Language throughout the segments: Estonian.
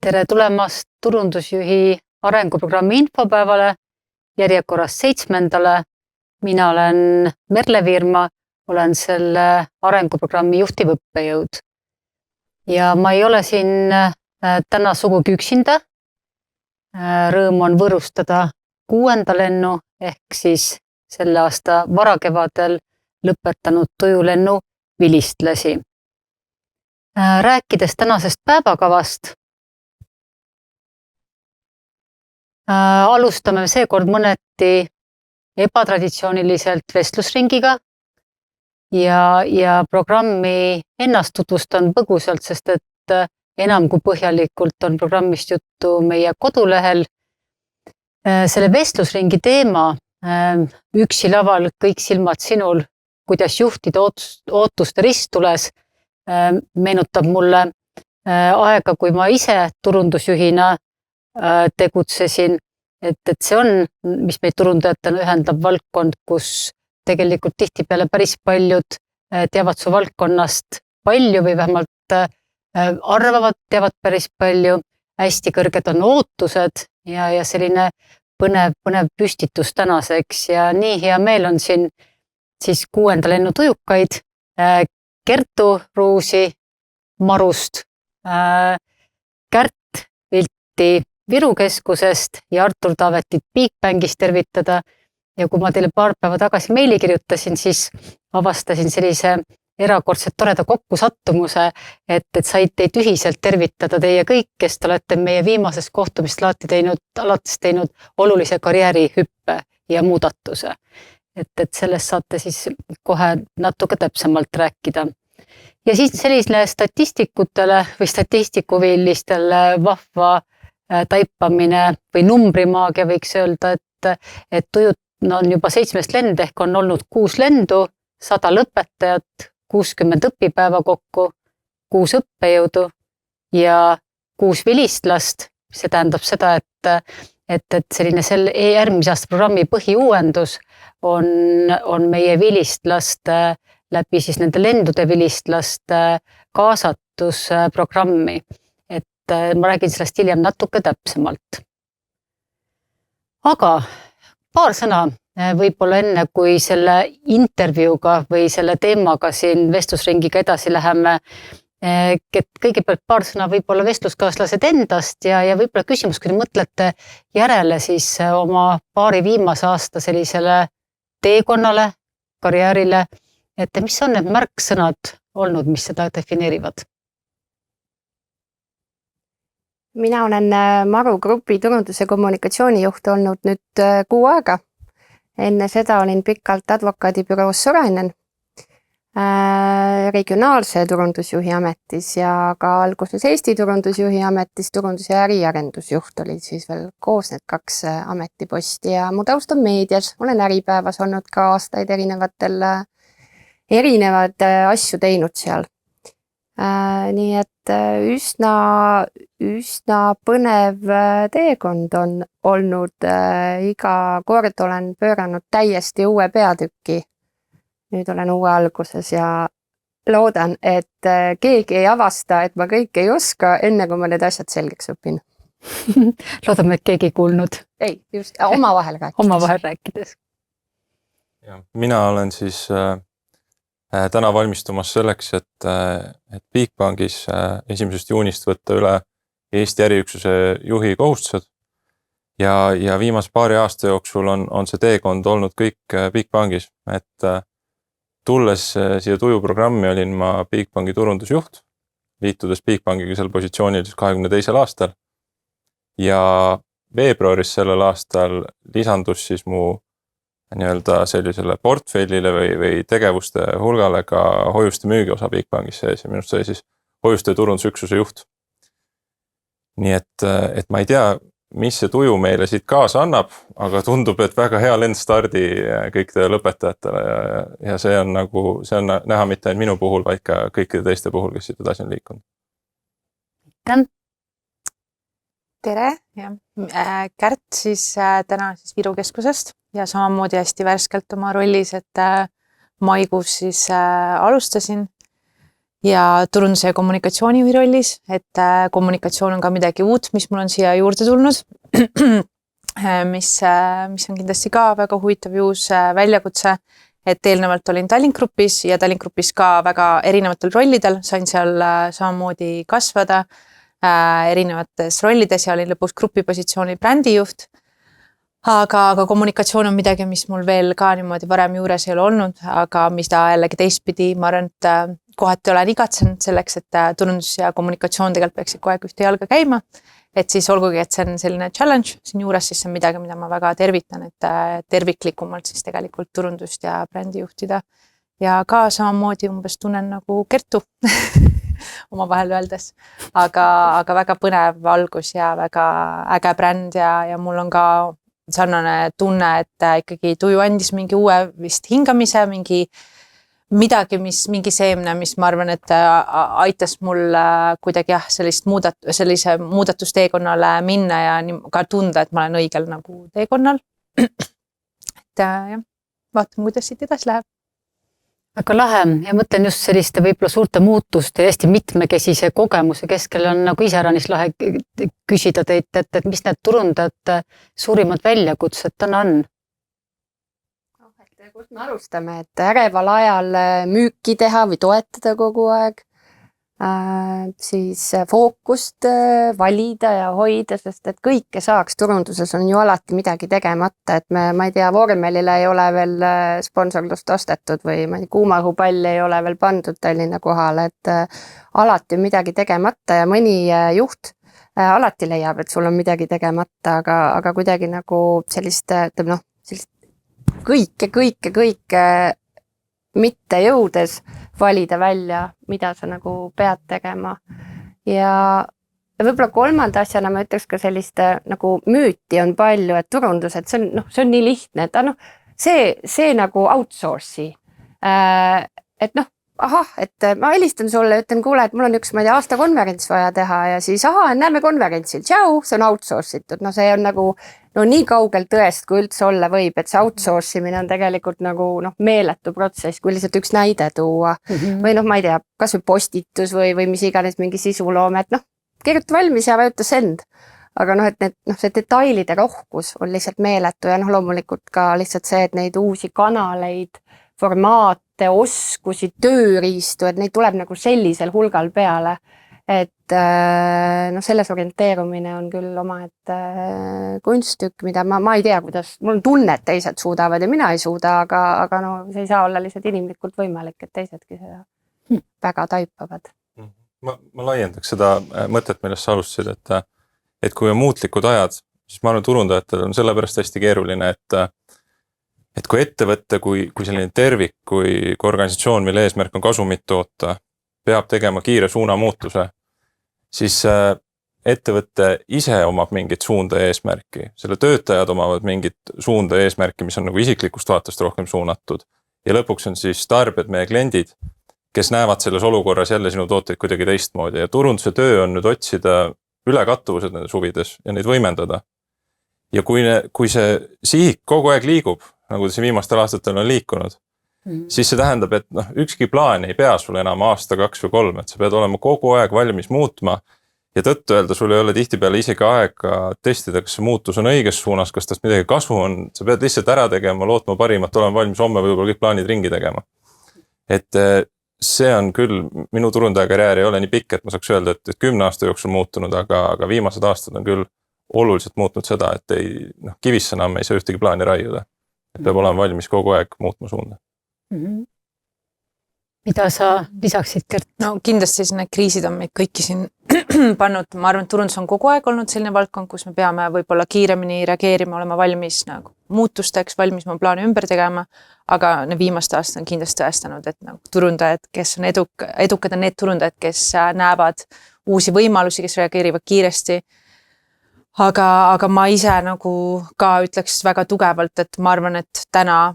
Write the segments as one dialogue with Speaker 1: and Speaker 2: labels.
Speaker 1: Tere tulemast turundusjuhi arenguprogrammi infopäevale, järjekorras 7. Mina olen Merle Virma, olen selle arenguprogrammi juhtiv õppejõud. Ja ma ei ole siin täna sugugi üksinda. Rõõm on võõrustada 6. lennu ehk siis selle aasta varakevadel lõpetanud tujulennu vilistlasi. Rääkides tänasest päevakavast, alustame seekord mõneti ebatraditsiooniliselt vestlusringiga ja programmi ennast tutvustan põgusalt, sest et enam kui põhjalikult on programmist juttu meie kodulehel. Selle vestlusringi teema, üksi laval kõik silmad sinul, kuidas juhtida ootuste risttules, meenutab mulle aega, kui ma ise turundusjuhina tegutsesin, et see on, mis meid turundajatena ühendab valdkond, kus tegelikult tihtipeale päris paljud teavad su valdkonnast palju või vähemalt arvavad, teavad päris palju, hästi kõrged on ootused ja selline põnev püstitus tänaseks ja nii hea meel on siin siis 6. lennu tujukaid, Kertu Ruusi Marust, Kärt Vilti Viru keskusest ja Artur Taavetit Bigbankist tervitada. Ja kui ma teile paar päeva tagasi meili kirjutasin, siis avastasin sellise erakordselt toreda kokkusattumuse, et said teid ühiselt tervitada teie kõik, kes te olete meie viimasest kohtumist alates teinud olulise karjäärihüppe ja muudatuse. Et sellest saate siis kohe natuke täpsemalt rääkida. Ja siis sellisele statistikutele või statistikuvilistele vahva taipamine või numbrimaagia võiks öelda, et tujud on juba 7. lend ehk on olnud 6 lendu, 100 lõpetajat, 60 õpipäeva kokku, 6 õppejõudu ja 6 vilistlast. See tähendab seda, et selline järgmise aasta programmi põhiuuendus on meie vilistlaste läbi siis nende lendude vilistlaste kaasatusprogrammi. Ma räägin sellest hiljem natuke täpsemalt. Aga paar sõna võib-olla enne, kui selle intervjuuga või selle teemaga siin vestlusringiga edasi läheme. Kõigepealt paar sõna võib-olla vestluskaaslased endast ja võib-olla küsimus, kui te mõtlete järele siis oma paari viimase aasta sellisele teekonnale, karjäärile, et mis on need märksõnad olnud, mis seda defineerivad?
Speaker 2: Mina olen Maru Grupi turundus- ja kommunikatsioonijuht olnud nüüd 6 aega. Enne seda olin pikalt advokaadibüroos Sorainen regionaalse turundusjuhi ametis ja ka alguses Eesti turundusjuhi ametis turundus- ja äriarendusjuht oli siis veel koos need 2 ametiposti ja mu taust on meedias. Olen Äripäevas olnud ka aastaid erinevad asju teinud seal. Nii et üsna põnev teekond on olnud, iga kord olen pööranud täiesti uue peatüki. Nüüd olen uue alguses ja loodan, et keegi ei avasta, et ma kõik ei oska, enne kui ma need asjad selgeks õpin.
Speaker 1: Loodame, et keegi ei kuulnud.
Speaker 2: Ei, just omavahel
Speaker 1: rääkides.
Speaker 3: Ja, mina olen siis täna valmistumas selleks, et Bigbankis 1. juunist võtta üle Eesti äriüksuse juhi kohustused ja viimase paari aasta jooksul on see teekond olnud kõik Bigbankis, et tulles siia tujuprogrammi olin ma Bigbanki turundusjuht, liitudes Bigbankiga sel positsioonil 22. aastal ja veebruaris sellel aastal lisandus siis mu sellisele portfellile või tegevuste hulgale ka hoiuste müügiosa Bigbankis sees ja minust sai siis hoiuste turundusüksuse juht. Nii et ma ei tea, mis see tuju meile siit kaasa annab, aga tundub, et väga hea lendstardi kõikidele lõpetajatele ja see on näha mitte ainult minu puhul, vaid ka kõikide teiste puhul, kes siit edasi on liikunud.
Speaker 4: Tere, Kärt siis täna siis Viru keskusest ja samamoodi hästi värskelt oma rollis, et maikuus siis alustasin ja turunduse ja kommunikatsioonijuhi rollis, et kommunikatsioon on ka midagi uut, mis mul on siia juurde tulnud, mis on kindlasti ka väga huvitav ja uus väljakutse, et eelnevalt olin Tallink Grupis ja Tallink Grupis ka väga erinevatel rollidel, sain seal samamoodi kasvada erinevates rollides ja olin lõpuks grupi positsiooni brändijuht. Aga kommunikatsioon on midagi, mis mul veel ka niimoodi varem juures ei ole olnud, aga mis ta jällegi teistpidi, ma arvan, et kohati olen igatsenud selleks, et turundus ja kommunikatsioon tegelikult peaksid kogu aeg ühte jalga käima. Et siis olgugi, et see on selline challenge siin juures, siis see on midagi, mida ma väga tervitan, et terviklikumalt siis tegelikult turundust ja brändi juhtida. Ja ka samamoodi umbes tunnen nagu Kertu oma vahel öeldes, aga väga põnev algus ja väga äge bränd ja mul on ka sarnane tunne, et ikkagi tuju andis mingi uue vist hingamise, mingi seemne, mis ma arvan, et aitas mul kuidagi sellise muudatusteekonnale minna ja ka tunda, et ma olen õigel nagu teekonnal. Et jah, vaatame, kuidas siit edasi läheb.
Speaker 1: Väga lahe ja mõtlen just selliste võib-olla suurte muutuste ja hästi mitmekesise kogemuse keskel on nagu iseäranis lahe küsida teilt, et mis need turundajate suurimad väljakutsed täna on?
Speaker 2: Kust me alustame, et äreval ajal müüki teha või toetada kogu aeg, siis fookust valida ja hoida, sest et kõike saaks, turunduses on ju alati midagi tegemata, et ma ei tea, vormelile ei ole veel sponsorlust ostetud või kuumaõhupalli ei ole veel pandud Tallinna kohale, et alati on midagi tegemata ja mõni juht alati leiab, et sul on midagi tegemata, aga kuidagi nagu sellist kõike mitte jõudes valida välja, mida sa nagu pead tegema. Ja võib-olla kolmanda asjana ma ütleks ka sellist nagu müüti on palju, et turundus, et see on nii lihtne, et see nagu outsource'i. Et et ma helistan sulle, ütlen, kuule, et mul on üks, ma ei tea, aastakonverents vaja teha ja siis näeme konverentsil, tšau, see on outsource itud. See on nagu nii kaugel tõest, kui üldse olla võib, et see outsource imine on tegelikult nagu meeletu protsess, kui lihtsalt üks näide tuua. Või ma ei tea, kas või postitus või mis iganes mingi sisuloome, et kirjuta valmis ja vajuta send. Aga et see detailide rohkus on lihtsalt meeletu ja loomulikult ka lihtsalt see, et neid uusi kanaleid, formaate, oskusi, tööriistu, et neid tuleb nagu sellisel hulgal peale, et selles orienteerumine on küll omaette kunsttükk, mida ma ei tea, kuidas, mul on tunne, et teised suudavad ja mina ei suuda, aga see ei saa olla lihtsalt inimlikult võimalik, et teisedki seda väga taipavad.
Speaker 3: Ma laiendaks seda mõtet, millest sa alustasid, et kui on muutlikud ajad, siis ma arvan, turundajatel on sellepärast hästi keeruline, et kui ettevõtte, kui selline tervik, kui organisatsioon, mille eesmärk on kasumit toota, peab tegema kiire suunamuutuse, siis ettevõtte ise omab mingit suunda ja eesmärki. Selle töötajad omavad mingit suunda ja eesmärki, mis on nagu isiklikust vaatest rohkem suunatud. Ja lõpuks on siis tarbijad, meie kliendid, kes näevad selles olukorras jälle sinu tooteid kuidagi teistmoodi. Ja turunduse töö on nüüd otsida ülekattuvused nendes huvides ja neid võimendada. Ja kui see sihik kogu aeg liigub, nagu ta siin viimastel aastatel on liikunud, siis see tähendab, et ükski plaan ei pea sul enam aasta, 2 või 3, et sa pead olema kogu aeg valmis muutma ja tõttu öelda, sul ei ole tihtipeale isegi aega testida, kas see muutus on õiges suunas, kas tast midagi kasu on, sa pead lihtsalt ära tegema, lootma parimat, olema valmis homme võib-olla kõik plaanid ringi tegema. Et see on küll, minu turundaja karjäär ei ole nii pikk, et ma saaks öelda, et 10 aasta jooksul muutunud, aga viimased aastad on küll oluliselt muutnud seda, et kivisse enam ei saa ühtegi plaani raiuda. Et peab olema valmis kogu aeg muutma suunda.
Speaker 1: Mida sa lisaksid, Gert?
Speaker 4: No kindlasti need kriisid on meid kõiki siin pannud. Ma arvan, et turundus on kogu aeg olnud selline valdkond, kus me peame võib-olla kiiremini reageerima, olema valmis nagu muutusteks, valmis oma plaane ümber tegema, aga viimaste aastad on kindlasti tõestanud, et turundajad, kes on edukad on need turundajad, kes näevad uusi võimalusi, kes reageerivad kiiresti. Aga ma ise nagu ka ütleks väga tugevalt, et ma arvan, et täna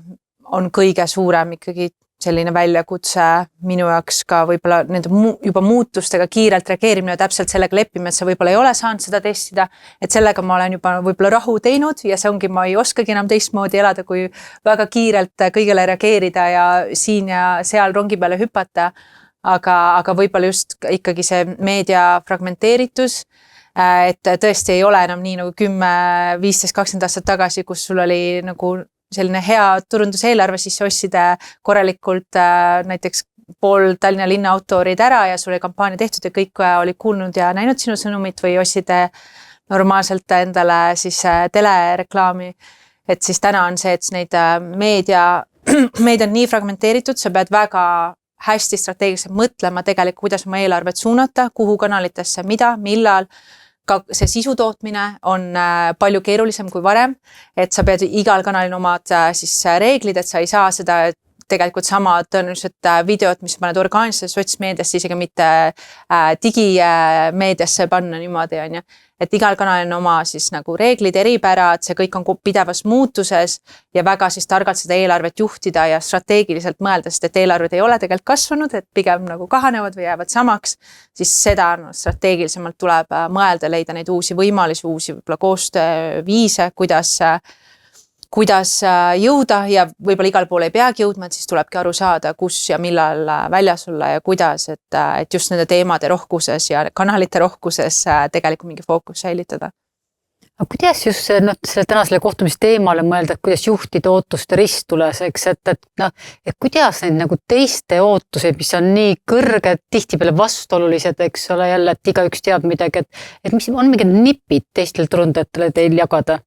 Speaker 4: on kõige suurem ikkagi selline väljakutse minu jaoks ka võib-olla nende juba muutustega kiirelt reageerimine ja täpselt sellega leppima, et sa võib-olla ei ole saanud seda testida, et sellega ma olen juba võib-olla rahu teinud ja see ongi, ma ei oskagi enam teistmoodi elada, kui väga kiirelt kõigele reageerida ja siin ja seal rongi peale hüpata. aga võib-olla just ikkagi see meedia fragmenteeritus, et tõesti ei ole enam nii nagu 10, 15, 20 aastat tagasi, kus sul oli nagu selline hea turunduseelarve, siis sa ostsid korralikult näiteks pool Tallinna linna autorid ära ja sul oli kampaania tehtud ja kõik olid kuulnud ja näinud sinu sõnumit või ostsid normaalselt endale siis telereklaami. Et siis täna on see, et neid meedia on nii fragmenteeritud, sa pead väga hästi strateegiliselt mõtlema tegelikult, kuidas oma eelarvet suunata, kuhu kanalitesse, mida, millal. Ka see sisu tootmine on palju keerulisem kui varem, et sa pead igal kanalil omad siis reeglid, et sa ei saa seda tegelikult sama tõenäoliselt videot, mis paned orgaaniliselt sotsmeediasse, isegi mitte digimeediasse panna niimoodi, on ju. Et igal kanalil on oma siis nagu reeglid, eripärad, see kõik on pidevas muutuses ja väga siis targalt seda eelarvet juhtida ja strateegiliselt mõelda, sest et eelarved ei ole tegelikult kasvanud, et pigem nagu kahanevad või jäävad samaks, siis seda strateegilisemalt tuleb mõelda, leida neid uusi võimalusi, uusi võib-olla koostööviise, kuidas jõuda ja võib-olla igal pool ei peagi jõudma, et siis tulebki aru saada, kus ja millal väljas olla ja kuidas, et just nende teemade rohkuses ja kanalite rohkuses tegelikult mingi fookus säilitada.
Speaker 1: Aga kuidas just selle tänasele kohtumise teemale mõelda, et kuidas juhtida ootuste risttulaseks, et kuidas neid nagu teiste ootuseid, mis on nii kõrged, tihtipeale vastuolulised, eks ole, jälle, et igaüks teab midagi, et mis on mingid nipid teistel turundajatele teil jagada?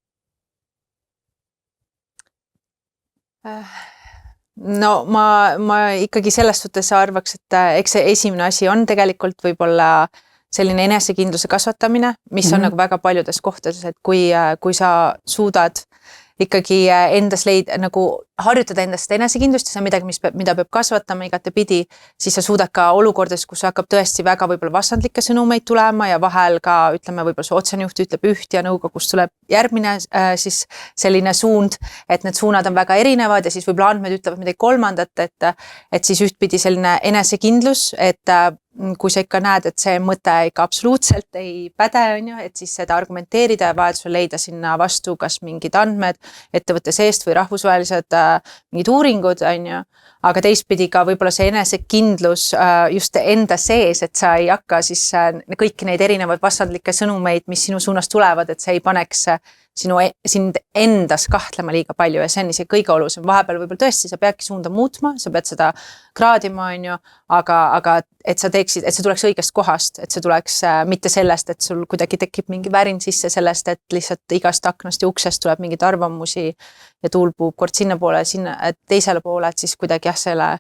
Speaker 4: No ma ikkagi selles suhtes arvaks, et eks see esimene asi on tegelikult võib-olla selline enesekindluse kasvatamine, mis on nagu väga paljudes kohtades, et kui sa suudad ikkagi endas nagu harjutada endast enesekindlust ja see on midagi, mida peab kasvatama igatepidi, siis sa suudad ka olukordades, kus hakkab tõesti väga võib-olla vastandlikke sõnumeid tulema ja vahel ka ütleme, võib-olla su otsene juht ütleb üht ja nõukogust tuleb järgmine siis selline suund, et need suunad on väga erinevad ja siis võib-olla andmed ütlevad midagi kolmandat, et siis ühtpidi selline enesekindlus, et kui sa ikka näed, et see mõte ikka absoluutselt ei päde, on ju, et siis seda argumenteerida ja vajadusel leida sinna vastu kas mingid andmed ettevõtte seest või rahvusvahelised mingid uuringud, on ju, aga teistpidi ka võib-olla see enesekindlus just enda sees, et sa ei hakka siis kõiki neid erinevaid vastandlikke sõnumeid, mis sinu suunas tulevad, et see ei paneks sind endas kahtlema liiga palju ja see on isegi kõige olulisem. Vahepeal võib-olla tõesti, sa peadki suunda muutma, sa pead seda kraadima, on ju, aga et sa teeksid, et see tuleks õigest kohast, et see tuleks mitte sellest, et sul kuidagi tekib mingi värin sisse sellest, et lihtsalt igast aknast ja uksest tuleb mingeid arvamusi ja tuul puhub kord sinna poole, sinna teisele poole, et siis kuidagi selle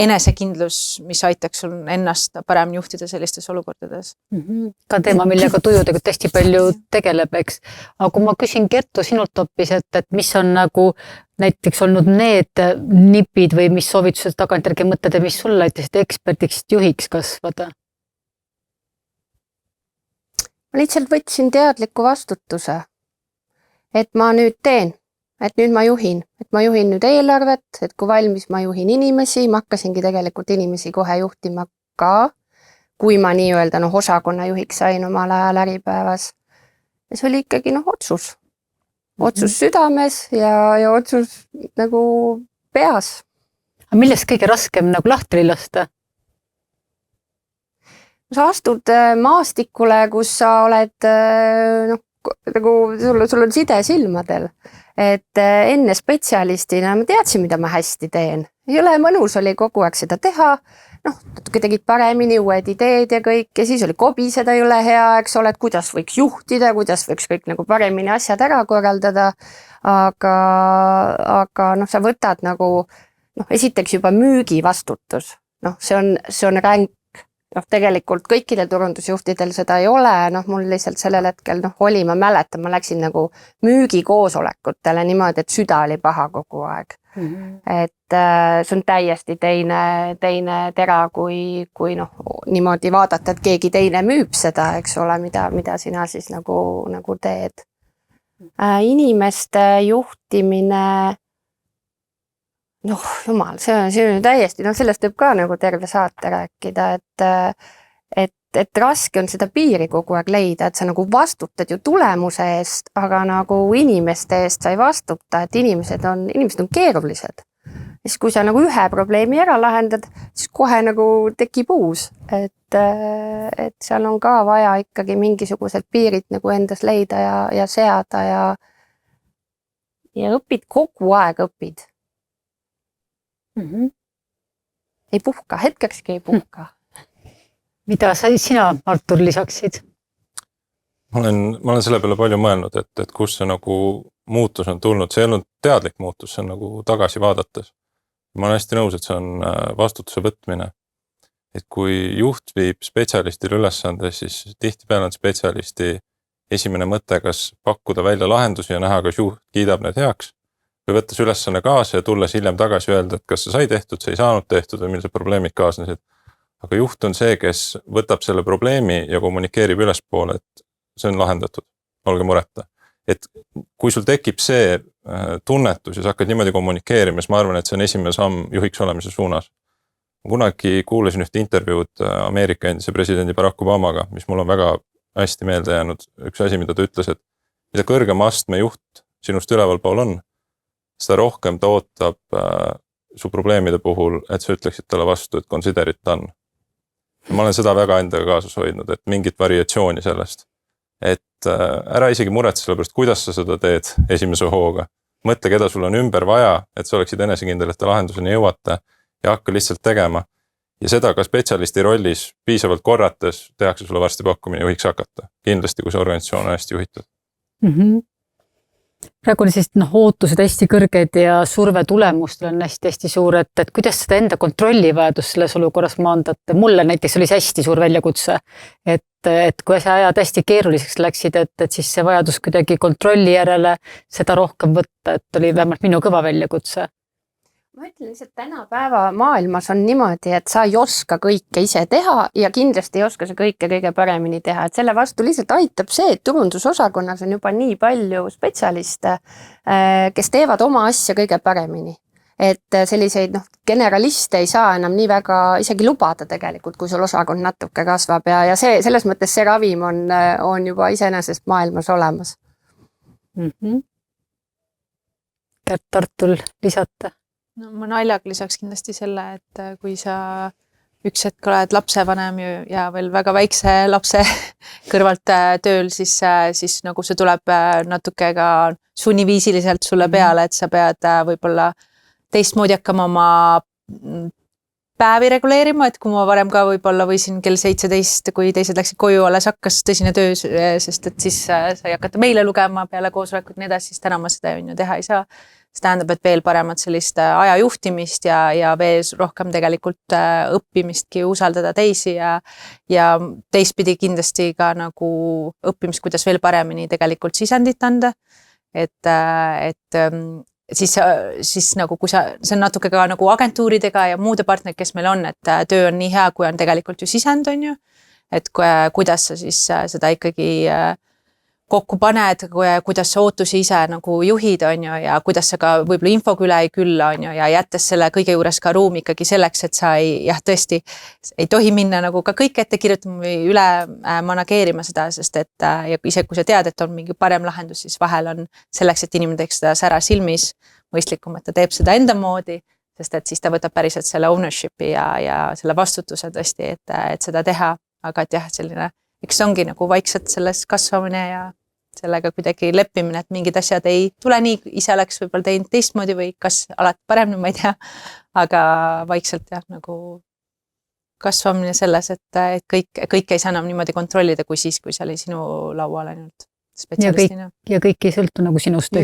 Speaker 4: enesekindlus, mis aitaks sul ennast parem juhtida sellistes olukordades.
Speaker 1: Ka teema, millega tujudega hästi palju tegeleb, eks. Aga kui ma küsin Kertu sinult hoopis, et mis on nagu näiteks olnud need nipid või mis soovitused tagantjärgi mõtted ja mis sulle aitasid ekspertiks juhiks kasvada?
Speaker 2: Ma lihtsalt võtsin teadliku vastutuse, et ma nüüd teen. Et nüüd ma juhin nüüd eelarvet, et kui valmis ma juhin inimesi, ma hakkasingi tegelikult inimesi kohe juhtima ka, kui ma nii-öelda osakonna juhiks sain omal ajal Äripäevas. Ja see oli ikkagi otsus. Otsus südames ja otsus nagu peas.
Speaker 1: Aga millest kõige raskem nagu lahti lasta?
Speaker 2: Sa astud maastikule, kus sa oled nagu sul on side silmadel. Et enne spetsialistina ma teadsin, mida ma hästi teen. Ei ole mõnus oli kogu aeg seda teha. Natuke tegid paremini uued ideed ja kõik. Ja siis oli kobiseda ei ole hea, eks ole, et kuidas võiks juhtida, kuidas võiks kõik nagu paremini asjad ära korraldada. Aga sa võtad nagu, esiteks juba müügi vastutus. See on ränk. Tegelikult kõikidel turundusjuhtidel seda ei ole, mul lihtsalt sellel hetkel oli, ma mäletan, ma läksin nagu müügikoosolekutele niimoodi, et süda oli paha kogu aeg. Et see on täiesti teine tera, kui niimoodi vaadata, et keegi teine müüb seda, eks ole, mida sina siis nagu teed. Inimeste juhtimine, jumal, see on täiesti, sellest võib ka nagu terve saate rääkida, et raske on seda piiri kogu aeg leida, et sa nagu vastutad ju tulemuse eest, aga nagu inimeste eest sa ei vastuta, et inimesed on keerulised. siis kui sa nagu ühe probleemi ära lahendad, siis kohe nagu tekib uus, et seal on ka vaja ikkagi mingisugused piirid nagu endas leida ja seada ja õpid kogu aeg õpid. Ei puhka, hetkekski ei puhka.
Speaker 1: Mida sina, Artur, lisaksid?
Speaker 3: Ma olen selle peale palju mõelnud, et kus see nagu muutus on tulnud, see ei olnud teadlik muutus, see on nagu tagasi vaadates. Ma olen hästi nõus, et see on vastutuse võtmine. Et kui juht viib spetsialistile ülesande, siis tihtipeale on spetsialisti esimene mõte, kas pakkuda välja lahendusi ja näha, kas juht kiidab need heaks või võttes ülesanne kaasa ja tulles hiljem tagasi öelda, et kas see sai tehtud, see ei saanud tehtud või millised probleemid kaasnesid. Aga juht on see, kes võtab selle probleemi ja kommunikeerib ülespoole, et see on lahendatud, olge mureta. Et kui sul tekib see tunnetus ja sa hakkad niimoodi kommunikeerima, siis ma arvan, et see on esimene samm juhiks olemise suunas. Kunagi kuulasin ühte intervjuud Ameerika endise presidendi Barack Obamaga, mis mul on väga hästi meelde jäänud. Üks asi, mida ta ütles, et mida kõrgema astme juht sinust ülevalpool on, seda rohkem ta ootab su probleemide puhul, et sa ütleksid talle vastu, et consider it done. Ma olen seda väga endaga kaasas hoidnud, et mingit variatsiooni sellest. Et ära isegi muretse selle pärast, kuidas sa seda teed esimese hooga. Mõtle, keda sul on ümber vaja, et sa oleksid enesekindel, et te lahenduseni jõuate ja hakka lihtsalt tegema. Ja seda ka spetsialisti rollis piisavalt korrates tehakse sulle varsti pakkumine juhiks hakata. Kindlasti, kui see organisatsioon on hästi juhitud.
Speaker 1: Praegu on siis ootused hästi kõrged ja surve tulemustel on hästi suur, et kuidas seda enda kontrollivajadust selles olukorras maandate. Mulle näiteks oli see hästi suur väljakutse, et kui see ajad hästi keeruliseks läksid, et siis see vajadus kuidagi kontrolli järele seda rohkem võtta, et oli vähemalt minu kõva väljakutse.
Speaker 2: Ma ütlen lihtsalt, tänapäeva maailmas on niimoodi, et sa ei oska kõike ise teha ja kindlasti ei oska sa kõike kõige paremini teha. Et selle vastu lihtsalt aitab see, et turundusosakonnas on juba nii palju spetsialiste, kes teevad oma asja kõige paremini. Et selliseid generaliste ei saa enam nii väga isegi lubada tegelikult, kui sul osakond natuke kasvab ja selles mõttes see ravim on juba iseenesest maailmas olemas.
Speaker 1: Kärt, Artul, lisata?
Speaker 4: No, ma naljaga lisaks kindlasti selle, et kui sa üks hetk oled lapsevanem ja veel väga väikse lapse kõrvalt tööl, siis nagu see tuleb natuke ka sunniviisiliselt sulle peale, et sa pead võib-olla teistmoodi hakkama oma päevi reguleerima, et kui ma varem ka võib-olla võisin kell 17, kui teised läksid koju, alles hakkas tõsine töö, sest et siis sai hakata meile lugema peale koosolekut ja nii edasi, siis täna ma seda teha ei saa. See tähendab, et veel paremat sellist ajajuhtimist ja veel rohkem tegelikult õppimistki usaldada teisi ja teistpidi kindlasti ka nagu õppimist, kuidas veel paremini tegelikult sisendit anda. Et siis nagu kui see on natuke ka nagu agentuuridega ja muude partnerid, kes meil on, et töö on nii hea, kui on tegelikult ju sisend, on ju. Et kuidas sa siis seda ikkagi kokku paned, kuidas sa ootusi ise nagu juhid, on ju, ja kuidas sa ka võib-olla infoga üle ei külla, on ju, ja jättes selle kõige juures ka ruumi ikkagi selleks, et sa tõesti ei tohi minna nagu ka kõik ette kirjutama või üle manageerima seda, sest et ja ise kui sa tead, et on mingi parem lahendus, siis vahel on selleks, et inimene teeks seda sära silmis, mõistlikum, et ta teeb seda enda moodi, sest et siis ta võtab päriselt selle ownership'i ja selle vastutuse tõesti, et seda teha, aga et jah, selline, eks ongi nagu vaikselt selles kasvamine ja sellega kuidagi leppimine, et mingid asjad ei tule nii, ise oleks võib-olla teinud teistmoodi või kas alati paremini, ma ei tea, aga vaikselt jah, nagu kasvamine selles, et kõik ei saa enam niimoodi kontrollida kui siis, kui see oli sinu laual ainult spetsialistina.
Speaker 1: Ja kõik ei sõltu nagu sinust.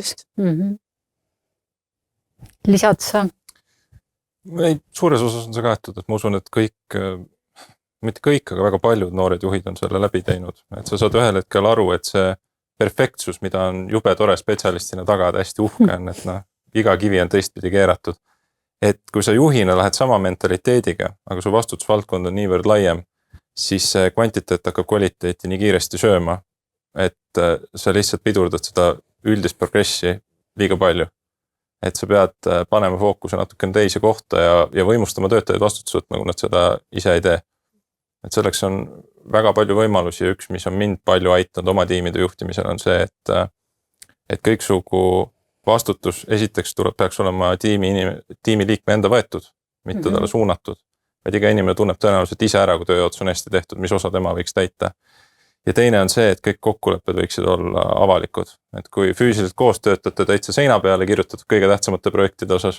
Speaker 1: Lisad sa?
Speaker 3: Suures osas on see kaetud, et ma usun, et kõik, mitte kõik, aga väga paljud noored juhid on selle läbi teinud, et sa saad ühel hetkel aru, et see perfektsus, mida on jube tore spetsialistina tagada, hästi uhke on, et iga kivi on teistpidi keeratud. Et kui sa juhina lähed sama mentaliteediga, aga su vastutusvaldkond on niivõrd laiem, siis see kvantiteet hakkab kvaliteeti nii kiiresti sööma, et sa lihtsalt pidurdad seda üldist progressi liiga palju. Et sa pead panema fookuse natukene teise kohta ja võimustama töötajaid vastutus võtma, kui nad seda ise ei tee. Et selleks on väga palju võimalusi ja üks, mis on mind palju aitanud oma tiimide juhtimisel, on see, et kõiksugu vastutus esiteks peaks olema tiimi liikme enda võetud, mitte talle suunatud. Vaid iga inimene tunneb tõenäoliselt ise ära, kui tööots on hästi tehtud, mis osa tema võiks täita. Ja teine on see, et kõik kokkulepped võiksid olla avalikud. Et kui füüsiliselt koos töötate täitsa seina peale kirjutatud kõige tähtsamate projektide osas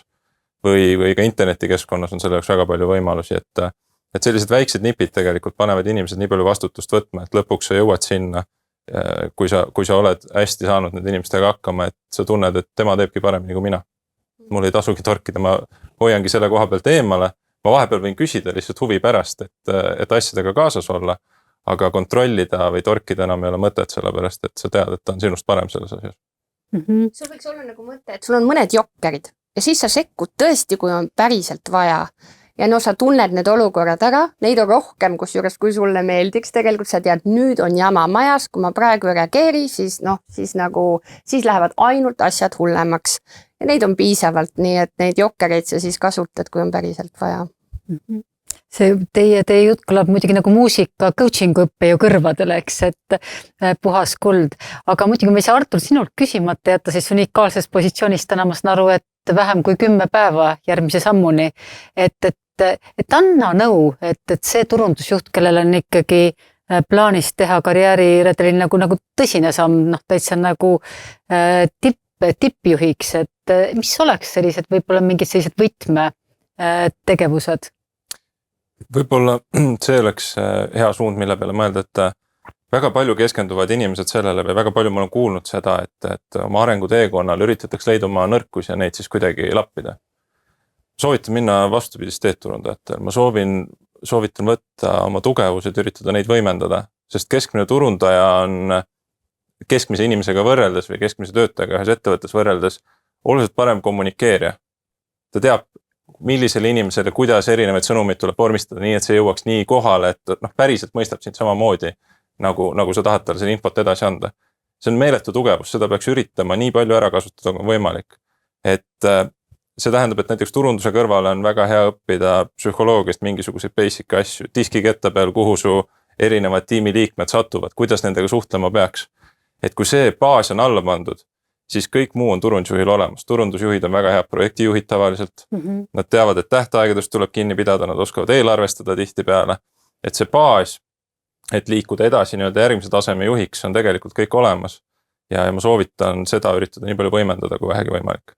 Speaker 3: või ka internetikeskkonnas on selle jaoks väga palju võimalusi, et sellised väiksed nipid tegelikult panevad inimesed nii palju vastutust võtma, et lõpuks sa jõuad sinna, kui sa oled hästi saanud need inimestega hakkama, et sa tunned, et tema teebki paremini kui mina. Mul ei tasugi torkida, ma hoiangi selle koha pealt eemale. Ma vahepeal võin küsida lihtsalt huvi pärast, et asjadega kaasas olla, aga kontrollida või torkida enam ei ole mõtet sellepärast, et sa tead, et ta on sinust parem selles asjas.
Speaker 2: Sul võiks olla nagu mõte, et sul on mõned jokkerid ja siis sa sekkud tõesti, kui on päriselt vaja. Ja no sa tunned need olukorrad ära, neid on rohkem, kusjuures kui sulle meeldiks, tegelikult sa tead, nüüd on jama majas, kui ma praegu ei reageeri, siis lähevad ainult asjad hullemaks. Ja neid on piisavalt, nii et neid jokkereid sa siis kasutad, kui on päriselt vaja.
Speaker 1: See teie jutt kõlab muidugi nagu muusika coaching'u õppe ju kõrvadele, eks, et puhas kuld. Aga muidugi me ei saa Artur sinult küsimata jätta siis unikaalses positsioonis täna, ma saan aru, et vähem kui 10 päeva järgmise sammuni. Et anna nõu, et see turundusjuht, kellel on ikkagi plaanis teha karjääriredelil nagu tõsine samm, täitsa nagu tippjuhiks, et mis oleks sellised võib-olla mingid sellised võtme tegevused?
Speaker 3: Võib-olla see oleks hea suund, mille peale mõelda, et väga palju keskenduvad inimesed sellele või väga palju ma olen kuulnud seda, et oma arenguteekonnal üritatakse leida oma nõrkus ja neid siis kuidagi lappida. Soovitan minna vastupidist teed turundajatel. Ma soovitan võtta oma tugevused, üritada neid võimendada, sest keskmine turundaja on keskmise inimesega võrreldes või keskmise töötajaga ühes ettevõttes võrreldes oluliselt parem kommunikeerija. Ta teab, millisele inimesele, kuidas erinevaid sõnumeid tuleb vormistada, nii et see jõuaks nii kohale, et päriselt mõistab sind samamoodi, nagu sa tahad talle selle infot edasi anda. See on meeletu tugevus, seda peaks üritama nii palju ära kasutada, kui on võimalik. Et see tähendab, et näiteks turunduse kõrvale on väga hea õppida psühholoogiast mingisuguseid basic asju, diskiketta peal, kuhu su erinevad tiimiliikmed satuvad, kuidas nendega suhtlema peaks. Et kui see baas on alla pandud, siis kõik muu on turundusjuhil olemas. Turundusjuhid on väga head projektijuhid tavaliselt. Nad teavad, et tähtaegadest tuleb kinni pidada, nad oskavad eelarvestada tihti peale. Et see baas, et liikuda edasi järgmise taseme juhiks, on tegelikult kõik olemas. Ja ma soovitan seda üritada nii palju võimendada, kui vähegi võimalik.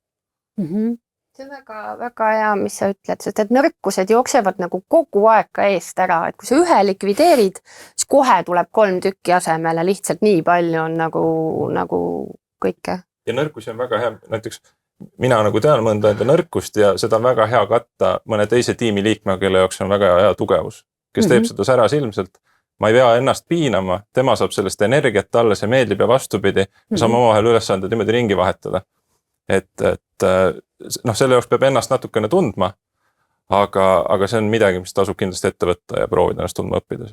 Speaker 2: See on väga hea, mis sa ütled, sest et nõrkused jooksevad nagu kogu aeg ka eest ära, et kui sa ühe likvideerid, siis kohe tuleb 3 tükki asemele, lihtsalt nii palju on nagu kõike.
Speaker 3: Ja nõrkusi on väga hea, näiteks mina tean mõnda enda nõrkust ja seda on väga hea katta mõne teise tiimi liikme, kelle jaoks on väga hea tugevus, kes teeb seda säras ilmselt. Ma ei pea ennast piinama, tema saab sellest energiat talle, see meeldib ja vastupidi, me saame omavahel ülesanded niimoodi ringi vahetada. Selle jaoks peab ennast natukene tundma, aga see on midagi, mis tasub kindlasti ette võtta ja proovida ennast tundma õppida.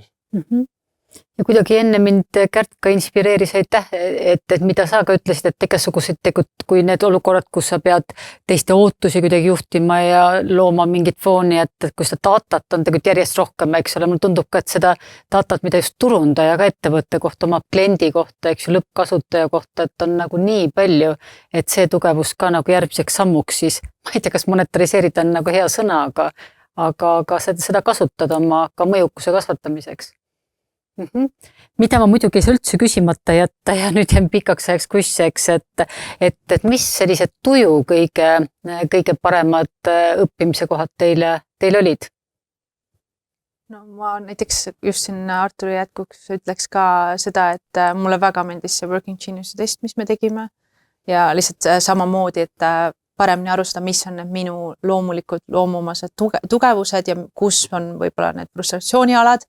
Speaker 1: Ja kuidagi enne mind Kärt ka inspireeris, et mida sa ka ütlesid, et igasugused kui need olukorrad, kus sa pead teiste ootusi kuidagi juhtima ja looma mingit fooni, et kui seda datat on tegelikult järjest rohkem, eks ole, mulle tundub ka, et seda datat, mida just turundaja ka ettevõtte kohta, oma kliendi kohta, eks ju, lõppkasutaja kohta, et on nagu nii palju, et see tugevus ka nagu järgmiseks sammuks siis, ma ei tea, kas monetariseerida on nagu hea sõna, aga seda kasutada oma ka mõjukuse kasvatamiseks. Mida ma muidugi ei saa üldse küsimata jätta ja nüüd jään pikaks ajaks kusseks, et mis sellised tuju kõige paremad õppimise kohad teil olid?
Speaker 4: No ma näiteks just siin Arturi jätkuks ütleks ka seda, et mulle väga meeldis see Working Genius'e test, mis me tegime ja lihtsalt samamoodi, et paremini arustada, mis on need minu loomulikud loomuomased tugevused ja kus on võib-olla need frustratsioonialad,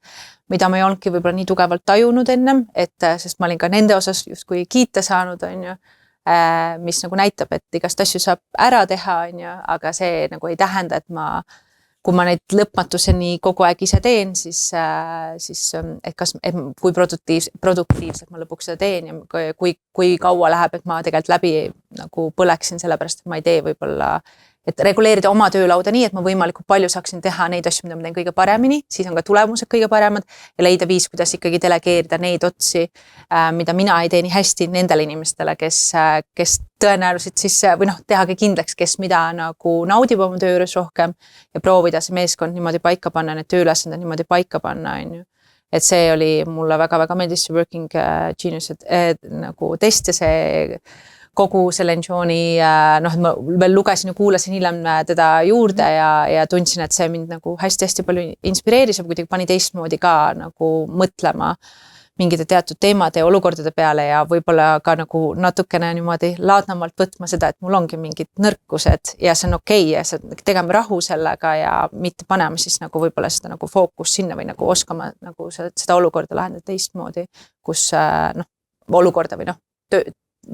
Speaker 4: mida ma ei olnudki võib-olla nii tugevalt tajunud ennem, sest ma olin ka nende osas justkui kiita saanud, mis nagu näitab, et igast asju saab ära teha, aga see nagu ei tähenda, et kui ma neid lõpmatuseni kogu aeg ise teen, siis kui produktiivselt ma lõpuks seda teen ja kui kaua läheb, et ma tegelikult läbi nagu põleksin sellepärast, et ma ei tee võib-olla et reguleerida oma töölauda nii, et ma võimalikult palju saaksin teha neid asju, mida ma teen kõige paremini, siis on ka tulemused kõige paremad ja leida viis, kuidas ikkagi delegeerida neid otsi, mida mina ei tee nii hästi nendele inimestele, kes tõenäoliselt siis või tehagi kindlaks, kes mida nagu naudib oma töö juures rohkem ja proovida see meeskond niimoodi paika panna, need tööülesanded niimoodi paika panna, on ju. Et see oli mulle väga-väga meeldis see Working Genius nagu test ja see kogu selle Enjooni, ma veel lugesin ja kuulasin hiljem teda juurde ja tundsin, et see mind nagu hästi-hästi palju inspireeris ja kuidagi pani teistmoodi ka nagu mõtlema mingite teatud teemade ja olukordade peale ja võib-olla ka nagu natukene niimoodi laadnamalt võtma seda, et mul ongi mingid nõrkused ja see on okei ja tegema rahu sellega ja mitte panema siis nagu võib-olla seda nagu fookust sinna või nagu oskama nagu seda olukorda lahendada teistmoodi, kus olukorda või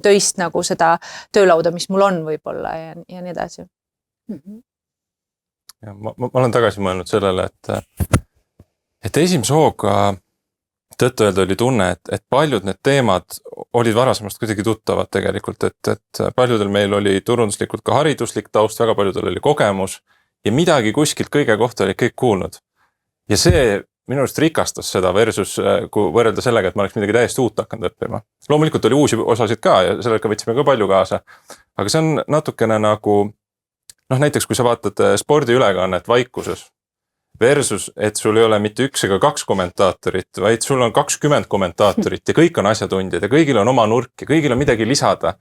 Speaker 4: töist nagu seda töölauda, mis mul on võib-olla ja nii edasi.
Speaker 3: Ja ma olen tagasi mõelnud sellele, et esimese hooga tõtt-öelda oli tunne, et paljud need teemad olid varasemast kuidagi tuttavad tegelikult, et paljudel meil oli turunduslikult ka hariduslik taust, väga paljudel oli kogemus ja midagi kuskilt kõige kohta oli kõik kuulnud. Ja see minu arust rikastas seda versus kui võrrelda sellega, et ma oleks midagi täiesti uut hakanud õppima. Loomulikult oli uusi osasid ka ja sellega võtsime ka palju kaasa. Aga see on natukene nagu, näiteks kui sa vaatad spordiülekannet vaikuses versus, et sul ei ole mitte 1 ega 2 kommentaatorit, vaid sul on 20 kommentaatorit ja kõik on asjatundjad ja kõigil on oma nurk ja kõigil on midagi lisada.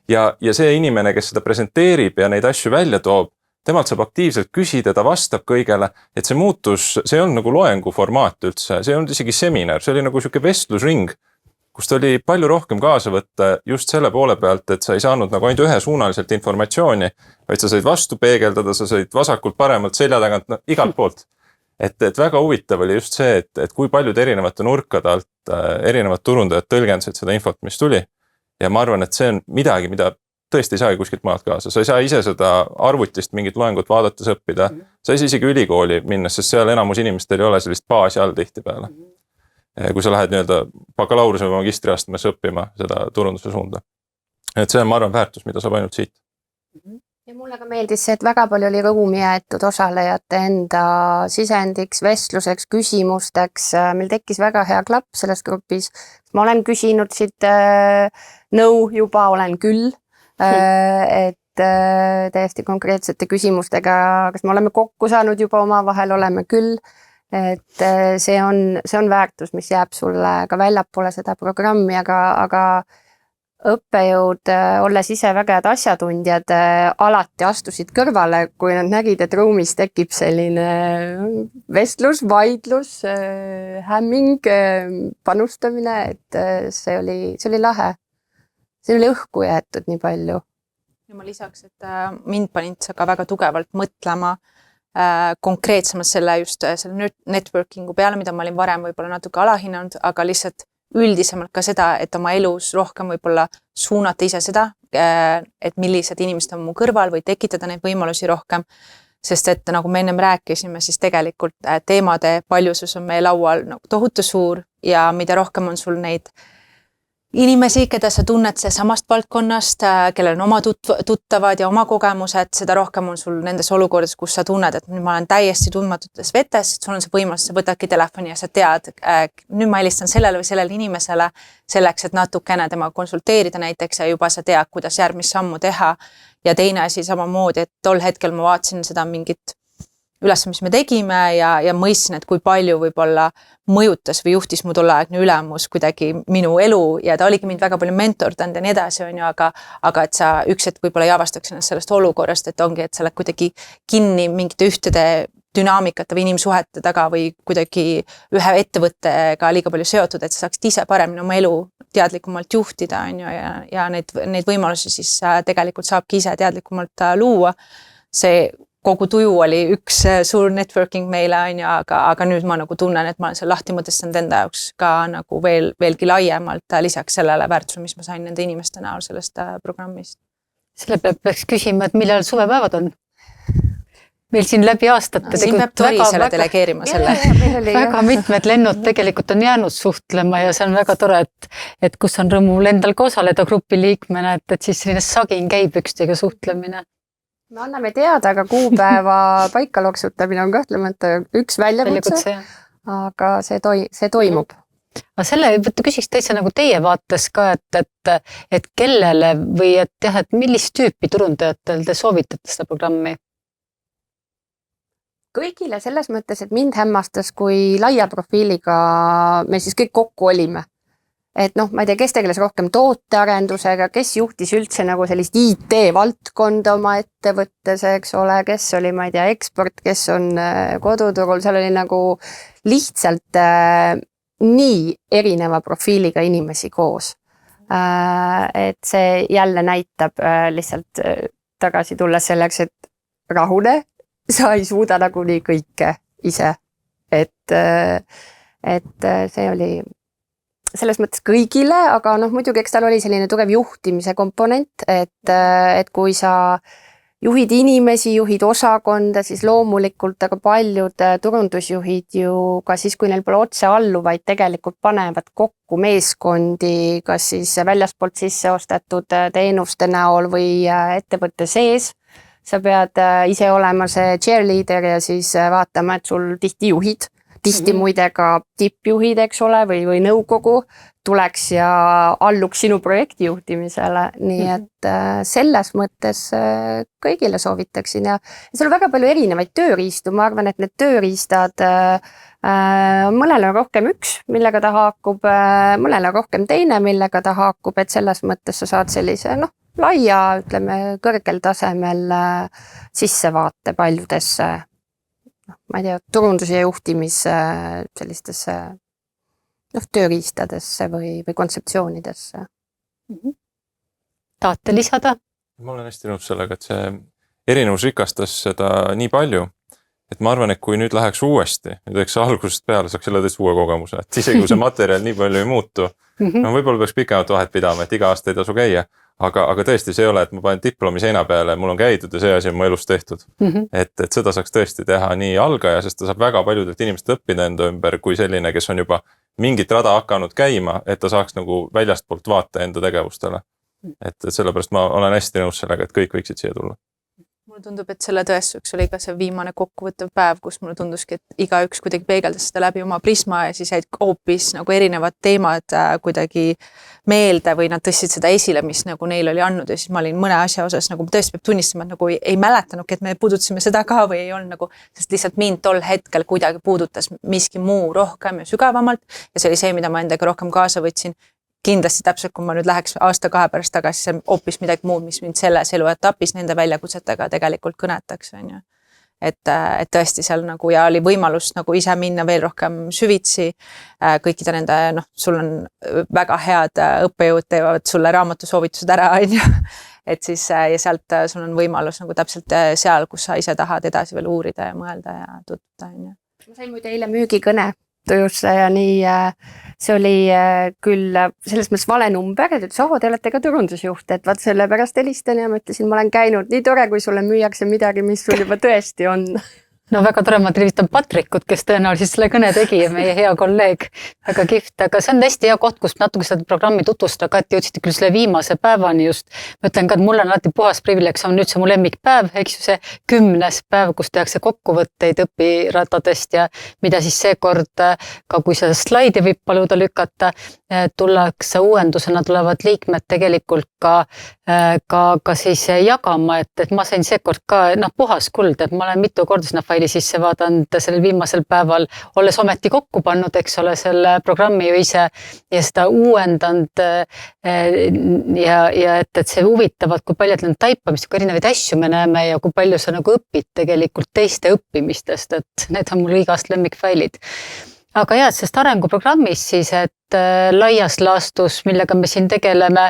Speaker 3: Ja see inimene, kes seda presenteerib ja neid asju välja toob, temalt saab aktiivselt küsida, ta vastab kõigele, et see muutus, see on nagu loengu formaat üldse, see on isegi seminar, see oli nagu siuke vestlusring, kust oli palju rohkem kaasa võtta just selle poole pealt, et sa ei saanud nagu ainult ühesuunaliselt informatsiooni, vaid sa said vastu peegeldada, sa said vasakult paremalt selja tagant, igalt poolt. Et väga huvitav oli just see, et kui paljud erinevate nurkade alt erinevad turundajad tõlgendasid seda infot, mis tuli. Ja ma arvan, et see on midagi, mida tõesti ei saagi kuskilt maalt kaasa. Sa ei saa ise seda arvutist mingit loengut vaadates õppida. Sa ei saa isegi ülikooli minna, sest seal enamus inimestel ei ole sellist baasi all tihti peale. Kui sa lähed bakalaureuse või magistriastmes õppima seda turunduse suunda. Et see on, ma arvan, väärtus, mida saab ainult siit.
Speaker 2: Ja mulle ka meeldis see, et väga palju oli rõõmi jäetud osalejate enda sisendiks, vestluseks, küsimusteks. Meil tekkis väga hea klapp selles grupis. Ma olen küsinud siit nõu juba, olen küll. Et täiesti konkreetsete küsimustega, kas me oleme kokku saanud juba omavahel, oleme küll, et see on väärtus, mis jääb sulle ka väljapoole seda programmi, aga õppejõud, olles ise väga head asjatundjad, alati astusid kõrvale, kui nad nägid, et ruumis tekib selline vestlus, vaidlus, hämming, panustamine, et see oli lahe. See oli õhku jäetud nii palju.
Speaker 4: Ja ma lisaks, et mind panid ka väga tugevalt mõtlema konkreetsemalt selle networkingu peale, mida ma olin varem võib-olla natuke alahinnanud, aga lihtsalt üldisemalt ka seda, et oma elus rohkem võib-olla suunata ise seda, et millised inimesed on mu kõrval või tekitada neid võimalusi rohkem. Sest et nagu me ennem rääkisime, siis tegelikult teemade paljusus on meie laual tohutu suur ja mida rohkem on sul neid inimesi, keda sa tunned samast valdkonnast, kellel on oma tuttavad ja oma kogemused, seda rohkem on sul nendes olukordades, kus sa tunned, et nüüd ma olen täiesti tundmatutes vetes, sul on see võimalus, sa võtadki telefoni ja sa tead, nüüd ma helistan sellele või sellele inimesele selleks, et natukene tema konsulteerida näiteks ja juba sa tead, kuidas järgmist sammu teha. Ja teine asi samamoodi, et tol hetkel ma vaatasin seda mingit üles, mis me tegime ja mõistsin, et kui palju võib-olla mõjutas või juhtis mu tolleaegne ülemus kuidagi minu elu ja ta oligi mind väga palju mentordanud ja nii edasi, on ju, aga et sa üks hetk võib-olla ei avastaks ennast sellest olukorrast, et ongi, et sa oled kuidagi kinni mingite ühtede dünaamikate või inimsuhete taga või kuidagi ühe ettevõttega liiga palju seotud, et sa saaksid ise paremini oma elu teadlikumalt juhtida, on ju, ja neid võimalusi siis tegelikult saabki ise teadlikumalt luua. See kogu tuju oli üks suur networking meile, on ju, aga nüüd ma nagu tunnen, et ma olen seal lahti mõtestanud enda jaoks ka nagu veelgi laiemalt lisaks sellele väärtusele, mis ma sain nende inimeste näol sellest programmist.
Speaker 1: Selle peaks küsima, et millal suvepäevad on? Meil siin läbi aastate
Speaker 4: siin peab Tori selle delegeerima selle.
Speaker 1: Väga mitmed lennud tegelikult on jäänud suhtlema ja see on väga tore, et kus on rõõmul endal ka osaleda grupi liikmena, et siis selline sagin käib ükstega suhtlemine.
Speaker 2: me anname teada, aga kuupäeva paika loksutamine on kahtlemata üks väljakutse, aga see toimub.
Speaker 1: Aga selle küsiks täitsa nagu teie vaates ka, et kellele või et jah, et millist tüüpi turundajatel te soovitate seda programmi?
Speaker 2: Kõigile selles mõttes, et mind hämmastas, kui laia profiiliga me siis kõik kokku olime. Et noh, ma ei tea, kes tegeles rohkem tootearendusega, kes juhtis üldse nagu sellist IT-valdkonda oma ettevõttes, eks ole, kes oli, ma ei tea, eksport, kes on koduturul, seal oli nagu lihtsalt nii erineva profiiliga inimesi koos. Et see jälle näitab lihtsalt tagasi tulles selleks, et rahune, sa ei suuda nagunii kõike ise. Et see oli selles mõttes kõigile, aga noh, muidugi eks tal oli selline tugev juhtimise komponent, et kui sa juhid inimesi, juhid osakonda, siis loomulikult aga paljud turundusjuhid ju ka siis, kui neil pole otse alluvaid, tegelikult panevad kokku meeskondi, kas siis väljaspoolt sisse ostetud teenuste näol või ettevõtte sees. Sa pead ise olema see cheerleader ja siis vaatama, et sul tihti juhid. Tihti muide ka tippjuhid, eks ole, või nõukogu tuleks ja alluks sinu projekti juhtimisele. Nii et selles mõttes kõigile soovitaksin ja seal on väga palju erinevaid tööriistu. Ma arvan, et need tööriistad mõnele on rohkem üks, millega ta haakub, mõnele rohkem teine, millega ta haakub, et selles mõttes sa saad sellise laia, ütleme, kõrgel tasemel sissevaate paljudesse ma ei tea, turundus- ja juhtimis sellistesse tööriistadesse või kontseptsioonidesse.
Speaker 1: Tahate lisada?
Speaker 3: Ma olen hästi nõus sellega, et see erinevus rikastas seda nii palju, et ma arvan, et kui nüüd läheks uuesti, nüüd eks algusest peale saaks jälle täitsa uue kogemuse, et isegi kui see materjal nii palju ei muutu, võib-olla peaks pikemat vahet pidama, et iga aasta ei tasu käia. Aga tõesti see ei ole, et ma panen diplomi seina peale, mul on käidud ja see asi on mu elus tehtud. Et seda saaks tõesti teha nii algaja, sest ta saab väga paljudelt inimesed õppida enda ümber kui selline, kes on juba mingit rada hakanud käima, et ta saaks nagu väljastpoolt vaate enda tegevustele. Et sellepärast ma olen hästi nõus sellega, et kõik võiksid siia tulla.
Speaker 4: Mulle tundub, et selle tõestuseks oli ka see viimane kokkuvõttev päev, kus mulle tunduski, et igaüks kuidagi peegeldas seda läbi oma prisma ja siis jäid hoopis nagu erinevad teemad kuidagi meelde või nad tõstsid seda esile, mis nagu neil oli andnud ja siis ma olin mõne asja osas nagu tõesti peab tunnistama, et nagu ei mäletanudki, et me puudutasime seda ka või ei olnud nagu, sest lihtsalt mind tol hetkel kuidagi puudutas miski muu rohkem ja sügavamalt ja see oli see, mida ma endaga rohkem kaasa võtsin. Kindlasti täpselt, kui ma nüüd läheks aasta-kahe pärast tagasi, see on hoopis midagi muud, mis mind selles eluetapis nende väljakutsetega tegelikult kõnetaks. On ju. Et tõesti seal nagu ja oli võimalus nagu ise minna veel rohkem süvitsi kõikide nende, sul on väga head õppejõud teevad sulle raamatusoovitused ära, on ju. Et siis ja sealt sul on võimalus nagu täpselt seal, kus sa ise tahad edasi veel uurida ja mõelda ja tutvuda, on ju.
Speaker 2: Ma sain muide eile müügikõne tujusse ja nii see oli küll selles mõttes vale number, et te olete ka turundusjuht, et vaat selle pärast helistan ja ma ütlesin, ma olen käinud, nii tore, kui sulle müüakse midagi, mis sul juba tõesti on.
Speaker 1: No väga tore, ma tervitan Patrikut, kes tõenäoliselt selle kõne tegi ja meie hea kolleeg, väga kihvt, aga see on hästi hea koht, kus natuke seda programmi tutvustada ka, et jõudsite küll selle viimase päevani just. Ma ütlen ka, et mul on alati puhas privileeg, see on nüüd see mu lemmikpäev, eks ju see 10. päev, kus tehakse kokkuvõtteid õpiratadest ja mida siis seekord, ka kui seda slaidi võib paluda lükata, tullakse uuendusena, tulevad liikmed tegelikult ka siis jagama, et ma sain seekord ka puhas kuld, et ma olen mitu korda sinna faili sisse vaadanud sellel viimasel päeval, olles ometi kokku pannud, eks ole, selle programmi ju ise ja seda uuendanud ja et see huvitavad, kui palju need taipamist, kui erinevaid asju me näeme ja kui palju sa nagu õpid tegelikult teiste õppimistest, et need on mul igast lemmikfailid. Aga jah, sest arenguprogrammis siis, et laias laastus, millega me siin tegeleme,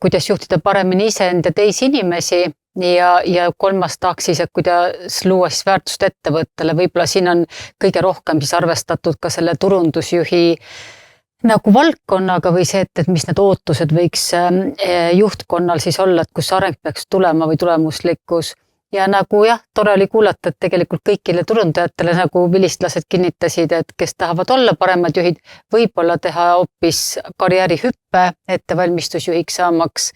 Speaker 1: kuidas juhtida paremini iseend ja teisi inimesi ja kolmas tahaks siis, et kuidas luua siis väärtust ettevõttele, võib-olla siin on kõige rohkem siis arvestatud ka selle turundusjuhi nagu valdkonnaga või see, et mis need ootused võiks juhtkonnal siis olla, et kus areng peaks tulema või tulemuslikkus. Ja nagu jah, tore oli kuulata, et tegelikult kõikile turundajatele nagu vilistlased kinnitasid, et kes tahavad olla paremad juhid, võib-olla teha hoopis karjäärihüppe ettevalmistusjuhiks saamaks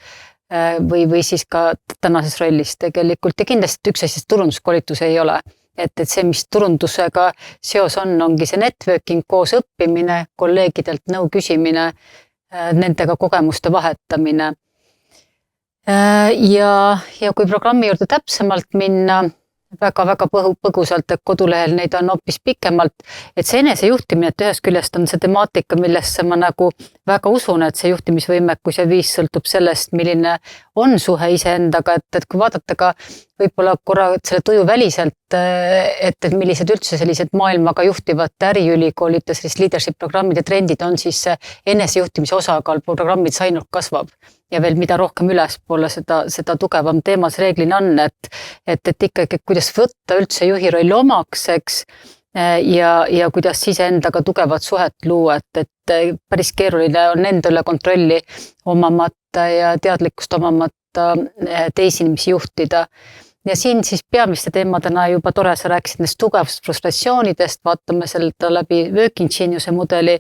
Speaker 1: või siis ka tänases rollis tegelikult ja kindlasti üks asi turunduskoolitus ei ole. Et see, mis turundusega seos ongi see networking, koos õppimine, kolleegidelt nõu küsimine, nendega kogemuste vahetamine. Ja kui programmi juurde täpsemalt minna, väga põgusalt, et kodulehel neid on hoopis pikemalt, et see enesejuhtimine, et ühest küljest on see temaatika, millesse ma nagu väga usun, et see juhtimisvõimekus ja viis sõltub sellest, milline on suhe iseendaga, et kui vaadata ka võib-olla korra selle tuju väliselt, et millised üldse sellised maailmaga juhtivate äriülikoolide sellist leadership programmide trendid on, siis enesejuhtimise osakaal programmides ainult kasvab. Ja veel mida rohkem ülespoole, seda tugevam teemas reeglina on, et ikkagi kuidas võtta üldse juhi roll omaks, eks, ja kuidas iseendaga tugevat suhet luua, et päris keeruline on enda üle kontrolli omamata ja teadlikkust omamata teisi inimesi juhtida. Ja siin siis peamiste teemadena juba tore, sa rääkisid nendest tugevast frustratsioonidest, vaatame seda läbi Working Geniuse mudeli,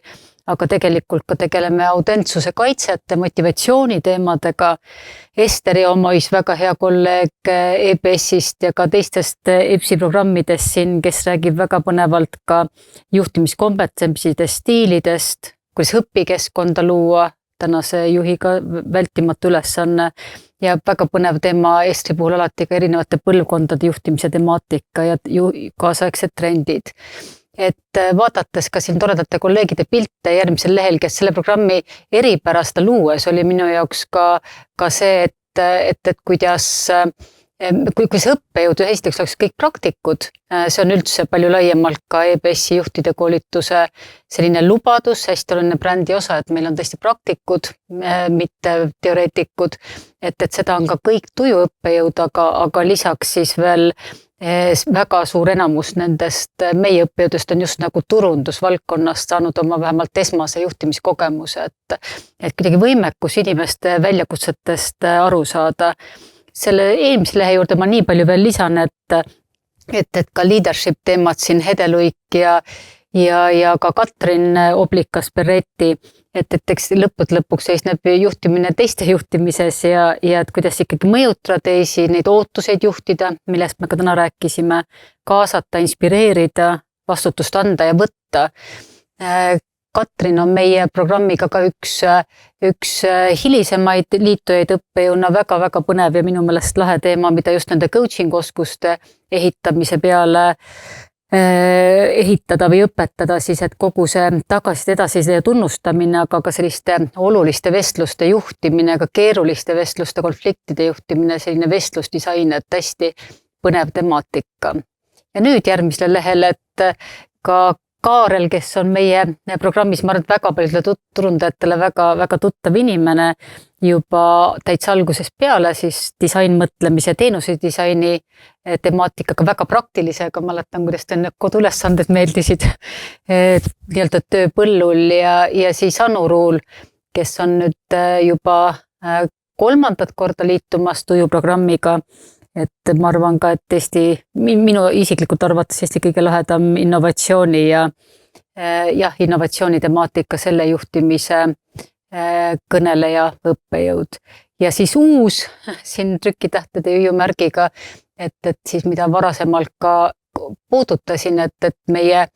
Speaker 1: aga tegelikult ka tegeleme autentsuse kaitsete, motivatsiooni teemadega. Esteri omais väga hea kolleeg EBS-ist ja ka teistest EBS-i programmidest siin, kes räägib väga põnevalt ka juhtimiskompetentsidest, stiilidest, kuidas õpikeskkonda luua, tänase juhiga vältimatu ülesanne ja väga põnev teema Estri puhul alati ka erinevate põlvkondade juhtimise temaatika ja kaasaegsed trendid. Et vaadates ka siin toredate kolleegide pilte järgmisel lehel, kes selle programmi eripärast luues oli minu jaoks ka see, et kuidas see õppejõud esiteks oleks kõik praktikud, see on üldse palju laiemalt ka EBS-i juhtide koolituse selline lubadus, hästi oluline brändi osa, et meil on tõesti praktikud, mitte teoreetikud, et seda on ka kõik tuju õppejõud, aga lisaks siis veel väga suur enamus nendest meie õppejõudest on just nagu turundusvaldkonnast saanud oma vähemalt esmase juhtimiskogemuse, et kuidagi võimekus inimeste väljakutsetest aru saada. Selle eelmise lehe juurde ma nii palju veel lisan, et ka leadership teemad siin Hede Luik ja ka Katrin Oblikas-Berretti, et eks lõpuks seisneb juhtimine teiste juhtimises ja et kuidas ikkagi mõjutada teisi, neid ootuseid juhtida, millest me ka täna rääkisime, kaasata, inspireerida, vastutust anda ja võtta. Katrin on meie programmiga ka üks hilisemaid liitujaid õppejõuna väga põnev ja minu meelest lahe teema, mida just nende coaching oskuste ehitamise peale ehitada või õpetada siis, et kogu see tagasiside edasiside tunnustamine, aga ka selliste oluliste vestluste juhtimine, ka keeruliste vestluste, konfliktide juhtimine, selline vestlusdisain, et hästi põnev temaatika. Ja nüüd järgmisele lehel, et ka Kaarel, kes on meie programmis, ma arvan, et väga paljudele turundajatele väga tuttav inimene juba täitsa algusest peale, siis disainmõtlemise, teenusedisaini temaatikaga väga praktilisega, mäletan, kuidas ta koduülesanded meeldisid nii-öelda tööpõllul ja siis Anu Ruul, kes on nüüd juba 3. korda liitumas tujuprogrammiga. Et ma arvan ka, et Eesti, minu isiklikult arvates Eesti kõige lahedam innovatsiooni ja innovatsiooni temaatika, selle juhtimise kõneleja õppejõud. Ja siis uus siin trükitähtede juhumärgiga, et siis mida varasemalt ka puudutasin, et meie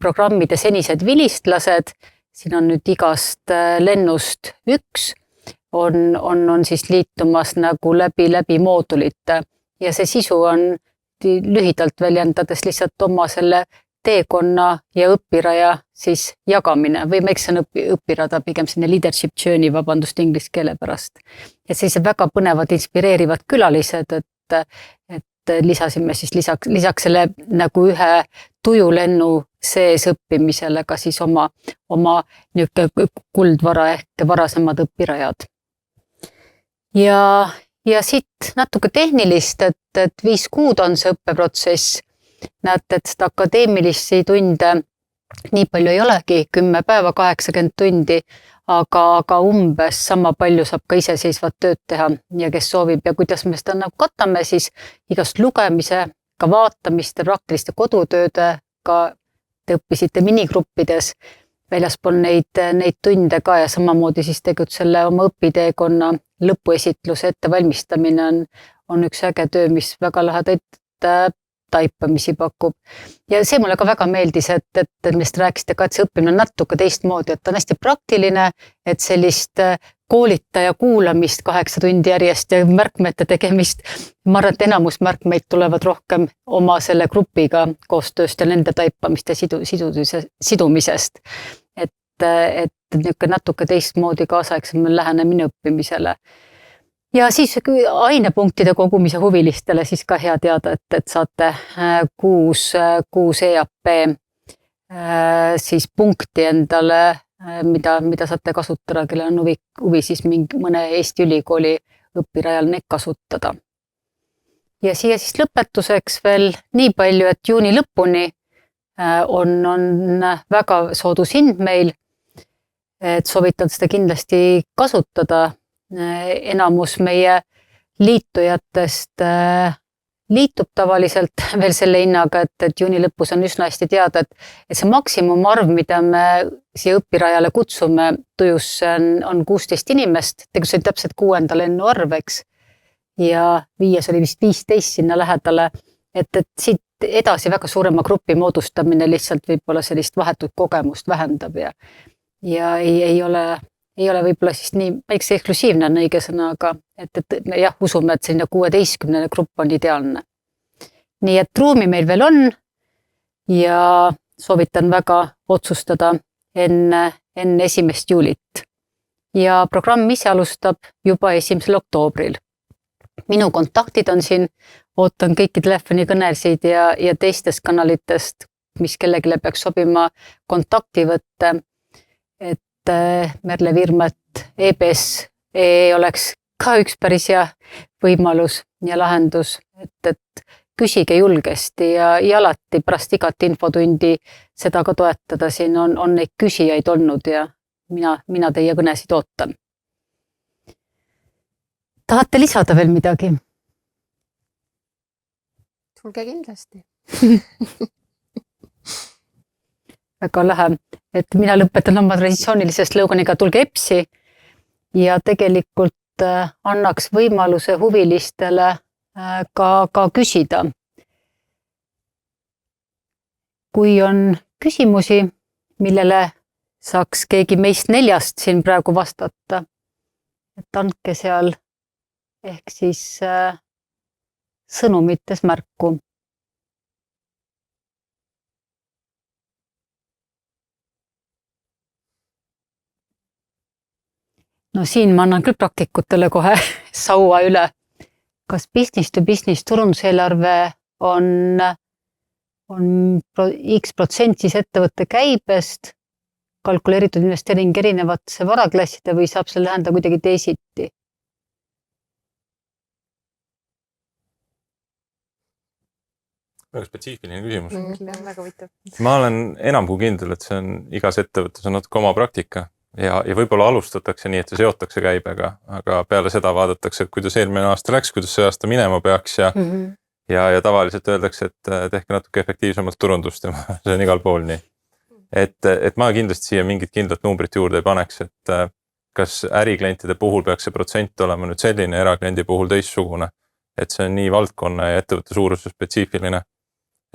Speaker 1: programmide senised vilistlased, siin on nüüd igast lennust üks, on siis liitumas nagu läbi moodulite ja see sisu on lühidalt väljendades lihtsalt oma selle teekonna ja õpiraja siis jagamine või miks see on õpirada, pigem selline leadership journey, vabandust inglise keele pärast. Ja sellised väga põnevad, inspireerivad külalised, et lisasime siis lisaks selle nagu ühe tujulennu sees õppimisele ka siis oma niisugune kuldvara ehk varasemad õpirajad. Ja siit natuke tehnilist, et 5 kuud on see õppeprotsess. Näete, et seda akadeemilisi tunde nii palju ei olegi, 10 päeva, 80 tundi, aga umbes sama palju saab ka iseseisvat tööd teha ja kes soovib ja kuidas me seda nagu katame, siis igast lugemise, ka vaatamiste, praktiliste kodutööde, ka te õppisite minigruppides väljaspool neid tunde ka ja samamoodi siis tegelikult selle oma õpiteekonna lõpuesitluse ettevalmistamine on üks äge töö, mis väga lahedaid taipamisi pakub. Ja see mulle ka väga meeldis, et millest rääkisite ka, et see õppimine on natuke teistmoodi, et ta on hästi praktiline, et sellist koolitaja kuulamist 8 tundi järjest ja märkmete tegemist. Ma arvan, et enamus märkmeid tulevad rohkem oma selle grupiga koostööst ja nende taipamist ja sidumisest. Et niisugune natuke teistmoodi kaasaegsem lähenemine õppimisele. Ja siis ainepunktide kogumise huvilistele siis ka hea teada, et saate 6 EAP siis punkti endale, mida saate kasutada, kellel on huvi siis mõne Eesti ülikooli õpirajal neid kasutada. Ja siia siis lõpetuseks veel nii palju, et juuni lõpuni on väga soodus hind meil, et soovitan seda kindlasti kasutada. Enamus meie liitujatest liitub tavaliselt veel selle hinnaga, et juuni lõpus on üsna hästi teada, et see maksimumarv, mida me siia õpirajale kutsume, tujusse on 16 inimest, tegelikult see on täpselt 6. lennuarv, eks. Ja 5 oli vist 15 sinna lähedale, et siit edasi väga suurema grupi moodustamine lihtsalt võib-olla sellist vahetut kogemust vähendab ja ei ole võib-olla siis nii väikse eksklusiivne on õige sõna, aga et me jah, usume, et selline 16 grupp on ideaalne. Nii et ruumi meil veel on ja soovitan väga otsustada enne 1. juulit. Ja programm ise alustab juba 1. oktoobril. Minu kontaktid on siin, ootan kõiki telefonikõnesid ja teistest kanalitest, mis kellelegi peaks sobima kontakti võtta. Et Merle Virmet EBS oleks ka üks päris hea võimalus ja lahendus, et küsige julgesti ja alati pärast igat infotundi seda ka toetada. Siin on neid küsijaid olnud ja mina teie kõnesid ootan. Tahate lisada veel midagi?
Speaker 2: Tulge kindlasti.
Speaker 1: Väga lähe, et mina lõpetan oma traditsioonilise sloganiga tulge EBS-i ja tegelikult annaks võimaluse huvilistele ka küsida. Kui on küsimusi, millele saaks keegi meist 4 siin praegu vastata, et andke seal ehk siis sõnumites märku. No siin ma annan küll praktikutele kohe saua üle. Kas business to business turunduseelarve on X% siis ettevõtte käibest, kalkuleeritud investeering erinevatesse varaklasside või saab selle lähendada kuidagi teisiti?
Speaker 3: Väga spetsiifiline küsimus.
Speaker 4: Väga huvitav.
Speaker 3: Ma olen enam kui kindel, et see on igas ettevõttes on natuke oma praktika. Ja võib-olla alustatakse nii, et see seotakse käibega, aga peale seda vaadatakse, kuidas eelmine aasta läks, kuidas see aasta minema peaks ja tavaliselt öeldakse, et tehke natuke efektiivsemalt turundust ja see on igal pool nii. Et ma kindlasti siia mingit kindlat numbrit juurde ei paneks, et kas äriklientide puhul peaks see protsent olema nüüd selline, erakliendi puhul teistsugune, et see on nii valdkonna ja ettevõtte suuruse spetsiifiline,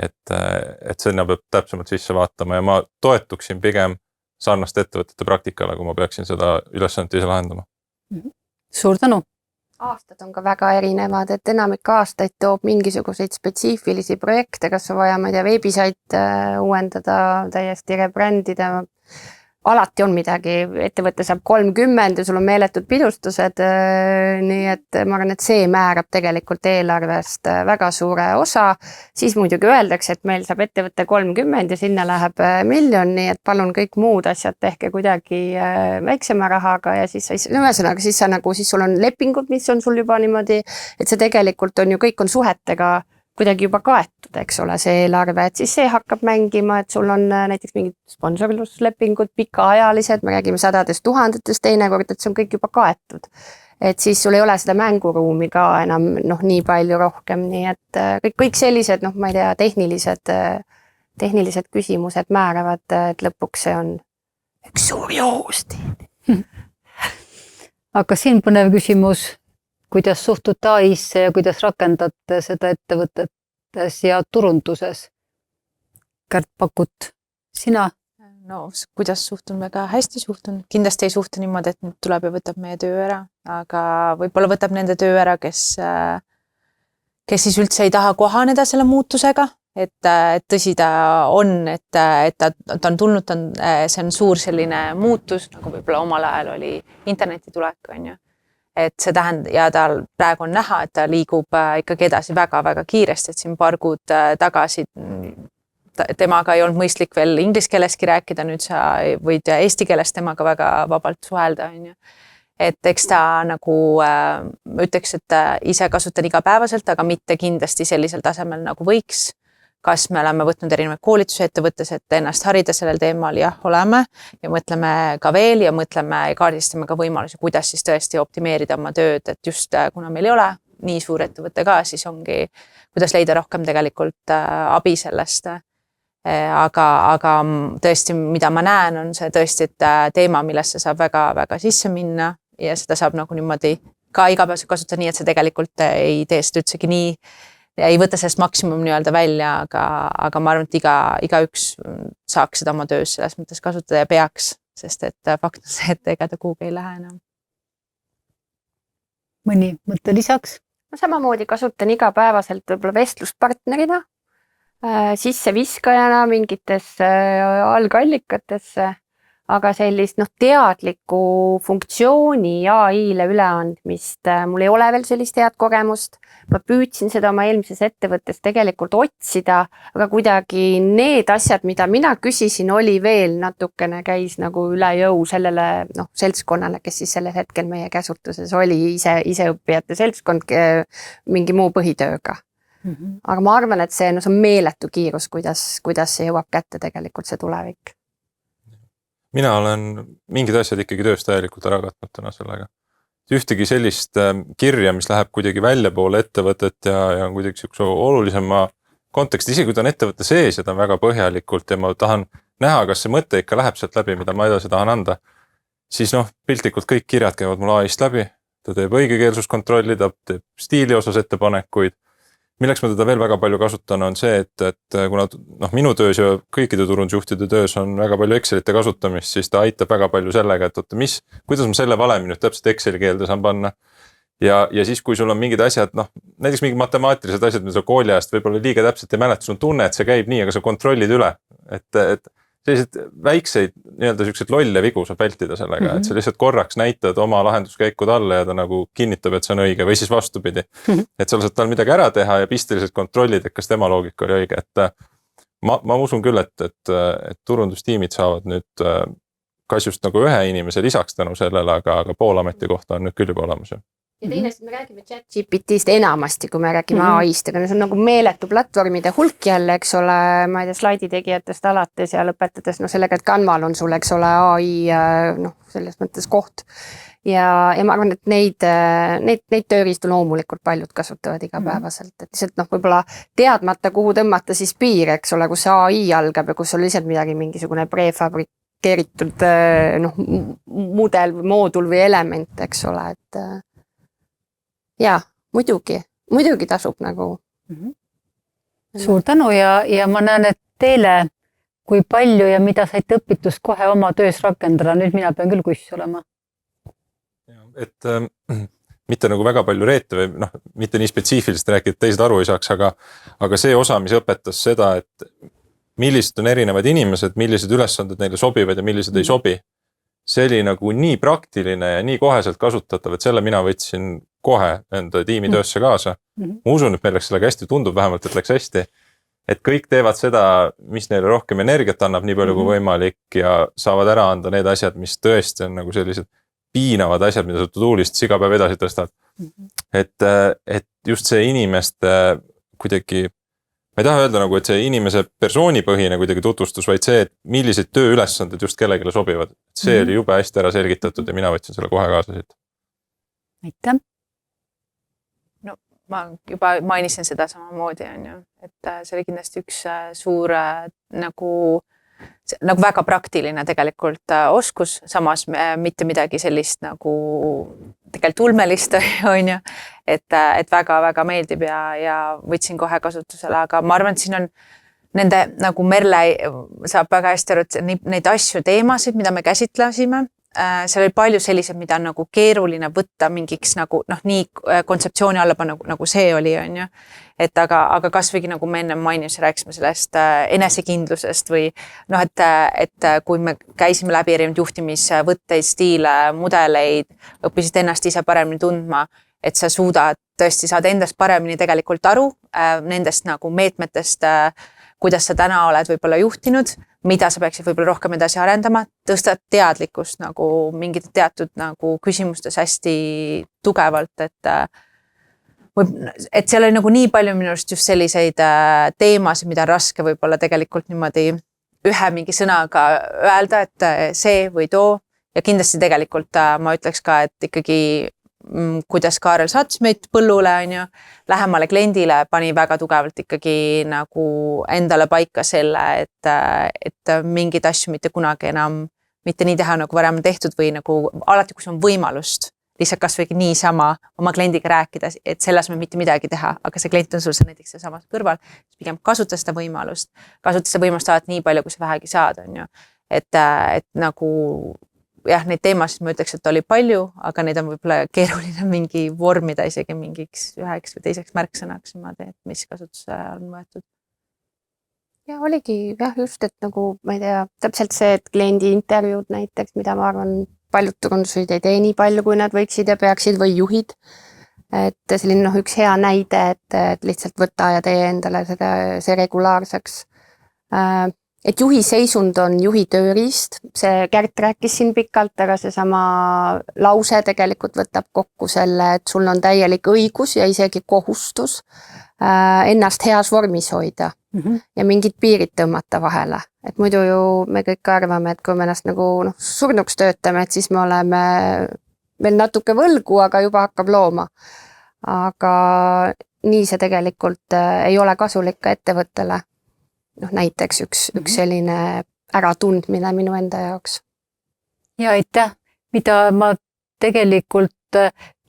Speaker 3: et sinna peab täpsemalt sisse vaatama ja ma toetuksin pigem sarnast ettevõtete praktikale, kui ma peaksin seda ülesannet ise lahendama.
Speaker 1: Suur tänu!
Speaker 2: Aastad on ka väga erinevad, et enamik aastaid toob mingisuguseid spetsiifilisi projekte, kas on vaja, ma ei tea, veebisait uuendada, täiesti rebrändida. Alati on midagi, ettevõte saab 30 ja sul on meeletud pidustused, nii et ma arvan, et see määrab tegelikult eelarvest väga suure osa. Siis muidugi öeldakse, et meil saab ettevõte 30 ja sinna läheb 1 miljon, nii et palun kõik muud asjad tehke kuidagi väiksema rahaga ja siis sul on lepingud, mis on sul juba niimoodi, et see tegelikult on ju, kõik on suhetega kuidagi juba kaetud, eks ole, see eelarve, et siis see hakkab mängima, et sul on näiteks mingid sponsorluslepingud, pikaajalised, me räägime 100 000 teinekord, et see on kõik juba kaetud. Et siis sul ei ole seda mänguruumi ka enam nii palju rohkem, nii et kõik sellised, ma ei tea, tehnilised küsimused määravad, et lõpuks see on üks suur juust.
Speaker 1: aga siin põnev küsimus, kuidas suhtute AI-sse ja kuidas rakendate seda ettevõtetes ja turunduses? Kärt Pakut, sina?
Speaker 4: No kuidas suhtun, väga hästi suhtun. Kindlasti ei suhtu niimoodi, et nüüd tuleb ja võtab meie töö ära, aga võib-olla võtab nende töö ära, kes siis üldse ei taha kohaneda selle muutusega. Et tõsi ta on, et ta on tulnud, see on suur selline muutus, nagu võib-olla omal ajal oli interneti tulek, on ju. Et see tähendab, ja ta praegu on näha, et ta liigub ikkagi edasi väga-väga kiiresti, et siin paar kuud tagasi temaga ei olnud mõistlik veel inglise keeleski rääkida, nüüd sa võid eesti keeles temaga väga vabalt suhelda, on ju. Et eks ta nagu ütleks, et ise kasutan igapäevaselt, aga mitte kindlasti sellisel tasemel nagu võiks. Kas me oleme võtnud erinevaid koolitusi ettevõttes, et ennast harida sellel teemal? Jah, oleme ja mõtleme ka veel ja mõtleme ja kaardistame ka võimalusi, kuidas siis tõesti optimeerida oma tööd, et just kuna meil ei ole nii suur ettevõte ka, siis ongi, kuidas leida rohkem tegelikult abi sellest. Aga tõesti, mida ma näen, on see tõesti, et teema, millesse saab väga-väga sisse minna ja seda saab nagu niimoodi ka igapäevaselt kasutada nii, et see tegelikult ei tee seda üldsegi nii, ei võta sellest maksimum nii-öelda välja, aga ma arvan, et igaüks saaks seda oma töös selles mõttes kasutada ja peaks, sest et fakt on see, et ega ta kuhugi ei lähe enam.
Speaker 1: Mõni mõte lisaks?
Speaker 2: Ma samamoodi kasutan igapäevaselt võib-olla vestluspartnerina, sisseviskajana mingitesse algallikatesse, aga sellist teadlikku funktsiooni AI-le üleandmist, mul ei ole veel sellist head kogemust. Ma püüdsin seda oma eelmises ettevõttes tegelikult otsida, aga kuidagi need asjad, mida mina küsisin, oli veel natukene käis nagu üle jõu sellele seltskonnale, kes siis sellel hetkel meie käsutuses oli, ise õppijate seltskond mingi muu põhitööga. Aga ma arvan, et see on meeletu kiirus, kuidas see jõuab kätte tegelikult see tulevik.
Speaker 3: Mina olen mingid asjad ikkagi tööst täielikult ära katnud täna sellega. Ühtegi sellist kirja, mis läheb kuidagi välja poole ettevõtet ja on kuidagi siukse olulisema konteksti, isegi kui ta on ettevõtte sees ja ta on väga põhjalikult ja ma tahan näha, kas see mõte ikka läheb sealt läbi, mida ma edasi tahan anda, siis piltlikult kõik kirjad käivad mul AI-st läbi, ta teeb õigekeelsuskontrolli, ta teeb stiili osas ettepanekuid. Milleks ma teda veel väga palju kasutan, on see, et kuna minu töös ja kõikide turundusjuhtide töös on väga palju Excelite kasutamist, siis ta aitab väga palju sellega, et kuidas ma selle valemi nüüd täpselt Exceli keelde saan panna. Ja siis, kui sul on mingid asjad, näiteks mingid matemaatilised asjad, mida sa kooli ajast võib-olla liiga täpselt ei mäleta, sul on tunne, et see käib nii, aga sa kontrollid üle. Et sellised väikseid selliseid lolle vigu saab vältida sellega, et sa lihtsalt korraks näitad oma lahenduskäikud alla ja ta nagu kinnitab, et see on õige või siis vastupidi. Et sa saad tal midagi ära teha ja pisteliselt kontrollid, et kas tema loogika oli õige. Et ma usun küll, et turundustiimid saavad nüüd kas just nagu ühe inimese lisaks tänu sellele, aga pool ametikohta on nüüd küll juba olemas.
Speaker 2: Ja teine, me räägime ChatGPT-st enamasti, kui me räägime AI-st, aga see on nagu meeletu platvormide hulk jälle, eks ole, ma ei tea, slaiditegijatest alates ja lõpetades sellega, et Canval on sul, eks ole, AI selles mõttes koht. Ja ma arvan, et neid tööriistu loomulikult paljud kasutavad igapäevaselt, et lihtsalt võib-olla teadmata, kuhu tõmmata siis piir, eks ole, kus AI algab ja kus on lihtsalt midagi mingisugune prefabrikeeritud mudel või moodul või element, eks ole, et jaa, muidugi tasub nagu.
Speaker 1: Suur tänu ja ma näen, et teile, kui palju ja mida saite õpitust kohe oma töös rakendada, nüüd mina pean küll kuss olema.
Speaker 3: Et mitte nagu väga palju reete või mitte nii spetsiifiliselt rääkida, et teised aru ei saaks, aga see osa, mis õpetas seda, et millised on erinevad inimesed, millised ülesanded neile sobivad ja millised ei sobi. See oli nagu nii praktiline ja nii koheselt kasutatav, et selle mina võtsin kohe enda tiimi töösse kaasa. Ma usun, et meil läks sellega hästi, tundub vähemalt, et läks hästi. Et kõik teevad seda, mis neile rohkem energiat annab nii palju kui võimalik ja saavad ära anda need asjad, mis tõesti on nagu sellised piinavad asjad, mida sa to-do-list iga päev edasi tõstad. Et just see inimeste kuidagi, ma ei taha öelda nagu, et see inimese persoonipõhine kuidagi tutvustus, vaid see, et millised tööülesanded just kellegile sobivad. See oli jube hästi ära selgitatud ja mina võtsin selle kohe kaasa siit.
Speaker 1: Aitäh!
Speaker 4: No ma juba mainisin seda samamoodi, on ju, et see oli kindlasti üks suur nagu nagu väga praktiline tegelikult oskus, samas mitte midagi sellist nagu tegelikult ulmelist on ju, et väga-väga meeldib ja võtsin kohe kasutusele, aga ma arvan, et siin on nende nagu Merle saab väga hästi aru, et neid asju, teemasid, mida me käsitlesime, seal oli palju sellised, mida on nagu keeruline võtta mingiks nagu nii kontseptsiooni alla panna, nagu see oli, on ju. Et aga kasvõigi nagu me enne mainisime, rääkisime sellest enesekindlusest või et kui me käisime läbi erinevaid juhtimisvõtteid, stiile, mudeleid, õppisid ennast ise paremini tundma, et sa suudad tõesti saada endast paremini tegelikult aru nendest nagu meetmetest, kuidas sa täna oled võib-olla juhtinud, mida sa peaksid võib-olla rohkem edasi arendama, tõstad teadlikkust nagu mingid teatud nagu küsimustes hästi tugevalt, et seal oli nagu nii palju minu arust just selliseid teemasid, mida on raske võib-olla tegelikult niimoodi ühe mingi sõnaga öelda, et see või too ja kindlasti tegelikult ma ütleks ka, et ikkagi kuidas Kaarel sattus meid põllule, on ju, lähemale kliendile pani väga tugevalt ikkagi nagu endale paika selle, et mingid asju mitte kunagi enam, mitte nii teha nagu varem tehtud või nagu alati, kus on võimalust, lihtsalt kasvõi niisama oma kliendiga rääkida, et selles me mitte midagi teha, aga see klient on sul näiteks samas kõrval, pigem kasuta seda võimalust alati nii palju, kui sa vähegi saad, on ju, et nagu jah, neid teemasid ma ütleks, et oli palju, aga neid on võib-olla keeruline mingi vormida isegi mingiks üheks või teiseks märksõnaks niimoodi, et mis kasutusse on võetud.
Speaker 2: Ja oligi jah, just, et nagu ma ei tea, täpselt see, et kliendi intervjuud näiteks, mida ma arvan, paljud turundusjuhid ei tee nii palju, kui nad võiksid ja peaksid või juhid. Et selline üks hea näide, et lihtsalt võta ja tee endale see regulaarseks. Et juhi seisund on juhi tööriist, see Kärt rääkis siin pikalt, aga seesama lause tegelikult võtab kokku selle, et sul on täielik õigus ja isegi kohustus ennast heas vormis hoida ja mingid piirid tõmmata vahele. Et muidu ju me kõik arvame, et kui me ennast nagu surnuks töötame, et siis me oleme veel natuke võlgu, aga juba hakkab looma. Aga nii see tegelikult ei ole kasulik ka ettevõttele. Näiteks üks selline äratundmine minu enda jaoks.
Speaker 1: Ja aitäh, mida ma tegelikult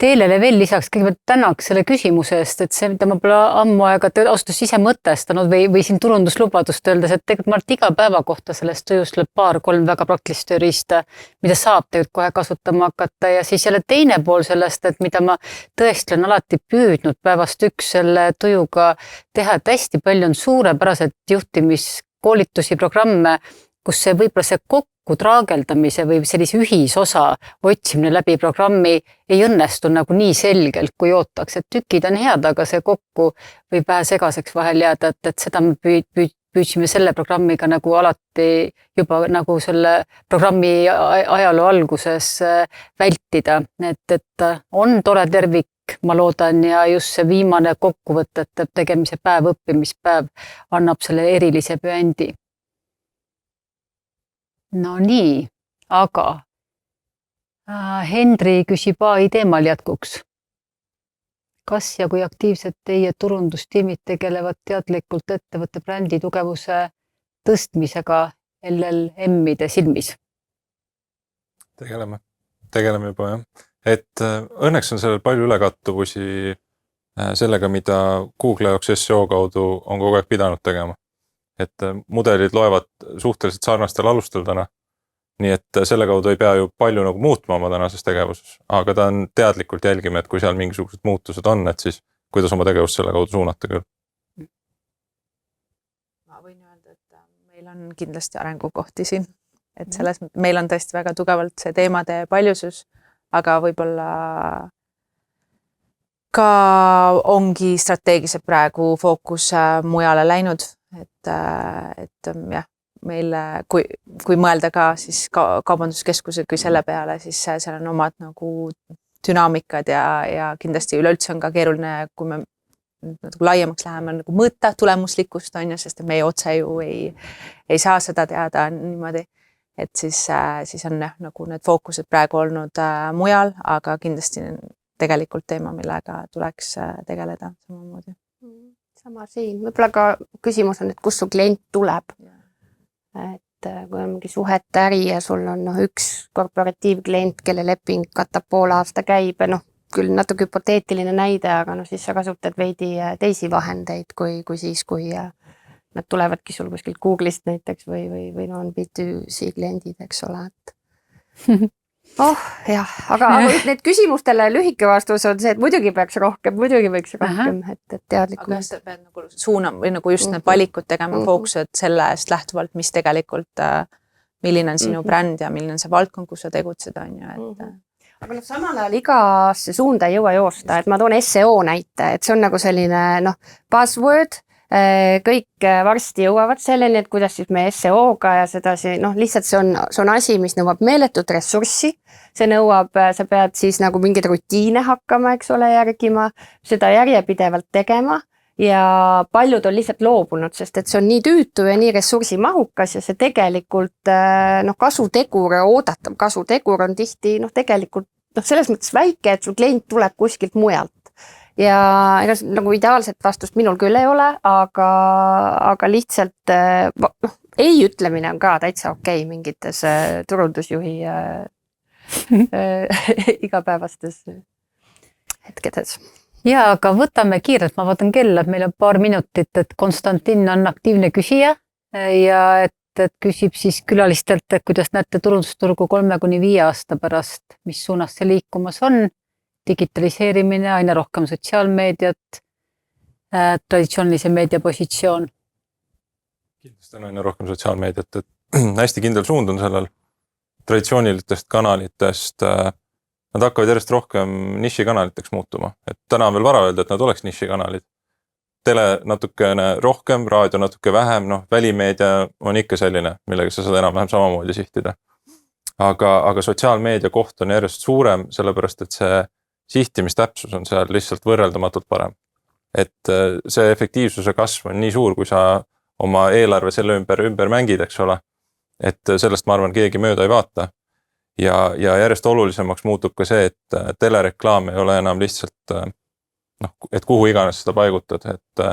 Speaker 1: teelele veel lisaks, kõigepealt tänaks selle küsimuse eest, et see, mida ma pole ammu aega austus ise mõtestanud või siin turunduslubadust öeldes, et tegelikult ma arvan, et iga päeva kohta sellest tujust tuleb 2-3 väga praktilist tööriista, mida saab tegelikult kohe kasutama hakata ja siis jälle teine pool sellest, et mida ma tõesti olen alati püüdnud päevast üks selle tujuga teha, et hästi palju on suurepärased juhtimiskoolitusi, programme, kus see võib-olla see kokku traageldamise või sellise ühisosa otsimine läbi programmi ei õnnestu nagu nii selgelt, kui ootaks, et tükid on head, aga see kokku võib vähe segaseks vahel jääda, et seda me püüdsime selle programmiga nagu alati juba nagu selle programmi ajaloo alguses vältida, et on tore tervik, ma loodan, ja just see viimane kokkuvõtete tegemise päev, õppimispäev annab selle erilise püendi. No nii, aga Henri küsib AI teemal jätkuks. Kas ja kui aktiivselt teie turundustiimid tegelevad teadlikult ettevõtte brändi tugevuse tõstmisega LLM-ide silmis?
Speaker 3: Tegeleme juba, jah. Et õnneks on sellel palju ülekattuvusi sellega, mida Google jaoks SEO kaudu on kogu aeg pidanud tegema. Et mudelid loevad suhteliselt sarnastel alustel täna. Nii et selle kaudu ei pea ju palju nagu muutma oma tänases tegevuses, aga ta on teadlikult jälgima, et kui seal mingisugused muutused on, et siis kuidas oma tegevust selle kaudu suunata küll.
Speaker 4: Ma võin öelda, et meil on kindlasti arengukohti siin, et selles meil on tõesti väga tugevalt see teemade paljusus, aga võib-olla ka ongi strateegiliselt praegu fookus mujale läinud. Et jah, meil, kui mõelda ka siis kaubanduskeskuse kui selle peale, siis seal on omad nagu dünaamikad ja kindlasti üleüldse on ka keeruline, kui me nagu laiemaks läheme nagu mõõta tulemuslikkust, on ju, sest meie otse ju ei saa seda teada niimoodi, et siis on nagu need fookused praegu olnud mujal, aga kindlasti tegelikult teema, millega tuleks tegeleda samamoodi.
Speaker 2: Sama siin, võib-olla ka küsimus on, et kus su klient tuleb. kui on mingi suhete äri ja sul on üks korporatiivklient, kelle leping katab poole aasta käibe, küll natuke hüpoteetiline näide, aga siis sa kasutad veidi teisi vahendeid kui siis, kui nad tulevadki sul kuskilt Google'ist näiteks või on B2C kliendid, eks ole, et jah, aga need küsimustele lühike vastus on see, et muidugi võiks rohkem, et teadlikult.
Speaker 4: Aga sa pead nagu suunama või nagu just need valikud tegema fookused sellest lähtuvalt, mis tegelikult, milline on sinu bränd ja milline on see valdkond, kus sa tegutsed, on ju, et
Speaker 2: aga samal ajal igasse suunda ei jõua joosta, et ma toon SEO näite, et see on nagu selline buzzword, kõik varsti jõuavad selleni, et kuidas siis me SEO-ga ja sedasi, lihtsalt see on asi, mis nõuab meeletut ressurssi, see nõuab, sa pead siis nagu mingeid rutiine hakkama, eks ole, järgima, seda järjepidevalt tegema ja paljud on lihtsalt loobunud, sest et see on nii tüütu ja nii ressursimahukas ja see tegelikult kasutegur, oodatav kasutegur on tihti tegelikult selles mõttes väike, et sul klient tuleb kuskilt mujalt. Ja ega nagu ideaalset vastust minul küll ei ole, aga lihtsalt ei ütlemine on ka täitsa okei mingites turundusjuhi igapäevastes hetkedes.
Speaker 1: Ja, aga võtame kiirelt, ma vaatan kella, et meil on paar minutit, et Konstantin on aktiivne küsija ja et küsib siis külalistelt, et kuidas näete turundusturgu 3–5 aasta pärast, mis suunas see liikumas on, digitaliseerimine, aina rohkem sotsiaalmeediat, traditsioonilise meedia positsioon.
Speaker 3: Kindlasti on aina rohkem sotsiaalmeediat, et hästi kindel suund on sellel traditsioonilistest kanalitest. Nad hakkavad järjest rohkem nišikanaliteks muutuma, et täna on veel vara öelda, et nad oleks nišikanalid. Tele natukene rohkem, raadio natuke vähem, välimeedia on ikka selline, millega sa saad enam-vähem samamoodi sihtida. Aga sotsiaalmeedia koht on järjest suurem, sellepärast et see sihtimistäpsus on seal lihtsalt võrreldamatult parem. Et see efektiivsuse kasv on nii suur, kui sa oma eelarve selle ümber mängid, eks ole. Et sellest ma arvan, keegi mööda ei vaata. Ja järjest olulisemaks muutub ka see, et telereklaam ei ole enam lihtsalt, et kuhu iganes seda paigutad. Et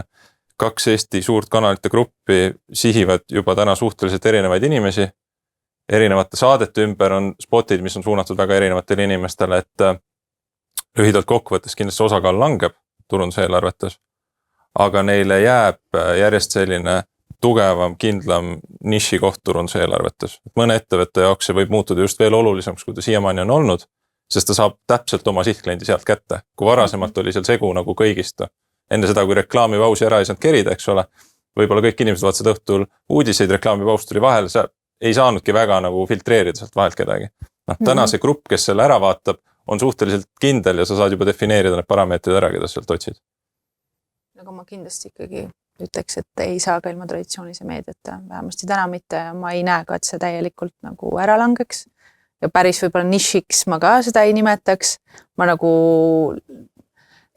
Speaker 3: 2 Eesti suurt kanalite gruppi sihivad juba täna suhteliselt erinevaid inimesi. Erinevate saadete ümber on spotid, mis on suunatud väga erinevatele inimestele, et lühidalt kokkuvõttes kindlasti osakaal langeb turunduseelarvetes, aga neile jääb järjest selline tugevam, kindlam nišikoht turunduseelarvetes. Mõne ettevõtte jaoks see võib muutuda just veel olulisemaks, kui ta siiamaani on olnud, sest ta saab täpselt oma sihtkliendi sealt kätte. Kui varasemalt oli seal segu nagu kõigist. Enne seda, kui reklaamipausi ära ei saanud kerida, eks ole, võib-olla kõik inimesed vaatasid õhtul uudiseid, reklaamipaus tuli vahele, sa ei saanudki väga nagu filtreerida sealt vahelt kedagi. Täna see grupp, kes selle ära vaatab, on suhteliselt kindel ja sa saad juba defineerida need parameetrid ära, keda sealt otsid.
Speaker 4: Aga ma kindlasti ikkagi ütleks, et ei saa ka ilma traditsioonilise meediata, vähemasti täna mitte, ma ei näe ka, et see täielikult nagu ära langeks ja päris võib-olla nišiks ma ka seda ei nimetaks,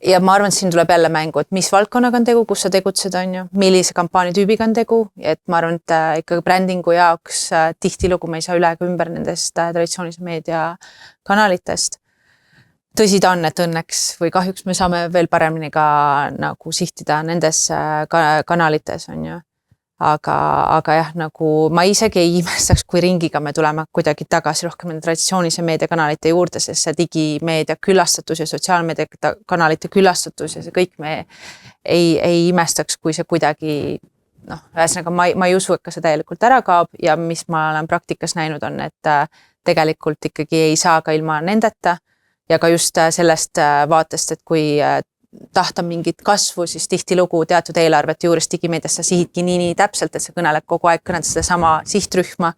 Speaker 4: ja ma arvan, et siin tuleb jälle mängu, et mis valdkonnaga on tegu, kus sa tegutsed, on ju, millise kampaaniatüübiga on tegu, et ma arvan, et ikkagi brändingu jaoks tihtilugu me ei saa üle ega ümber nendest traditsioonilise meedia kanalitest. Tõsi ta on, et õnneks või kahjuks me saame veel paremini ka nagu sihtida nendes kanalites, on ju. Aga jah, nagu ma isegi ei imestaks, kui ringiga me tuleme kuidagi tagasi rohkem traditsioonilise meediakanalite juurde, sest see digimeedia külastatus ja sotsiaalmeedia kanalite külastatus ja see kõik me ei imestaks, kui see kuidagi, ühesõnaga ma ei usu, et ka see täielikult ära kaob ja mis ma olen praktikas näinud on, et tegelikult ikkagi ei saa ka ilma nendeta ja ka just sellest vaatest, et kui tahta mingit kasvu, siis tihtilugu teatud eelarvete juures digimeedias sa sihidki nii täpselt, et sa kõneled kogu aeg seda sama sihtrühma,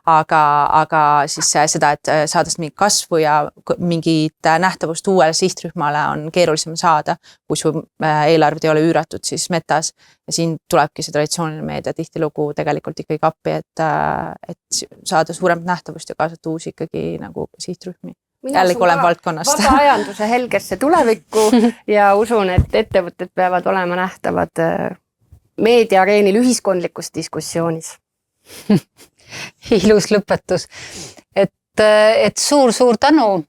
Speaker 4: aga siis seda, et saades mingit kasvu ja mingit nähtavust uuele sihtrühmale on keerulisem saada, kui su eelarved ei ole üüratud siis metas ja siin tulebki see traditsiooniline meedia tihtilugu tegelikult ikkagi appi, et saada suuremat nähtavust ja kaasata uusi ikkagi nagu sihtrühmi. Jällegi olen valdkonnast.
Speaker 2: Vaba ajanduse helgesse tulevikku ja usun, et ettevõtted peavad olema nähtavad meediaareenil ühiskondlikus diskussioonis.
Speaker 1: Ilus lõpetus. Et suur tänu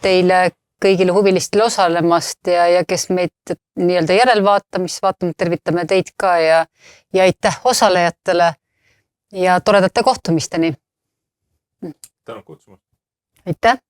Speaker 1: teile kõigile huvilistele osalemast ja kes meid nii-öelda järelvaatamist vaatame, tervitame teid ka ja aitäh osalejatele. ja toredate kohtumisteni.
Speaker 3: tänud kutsumast.
Speaker 1: Aitäh!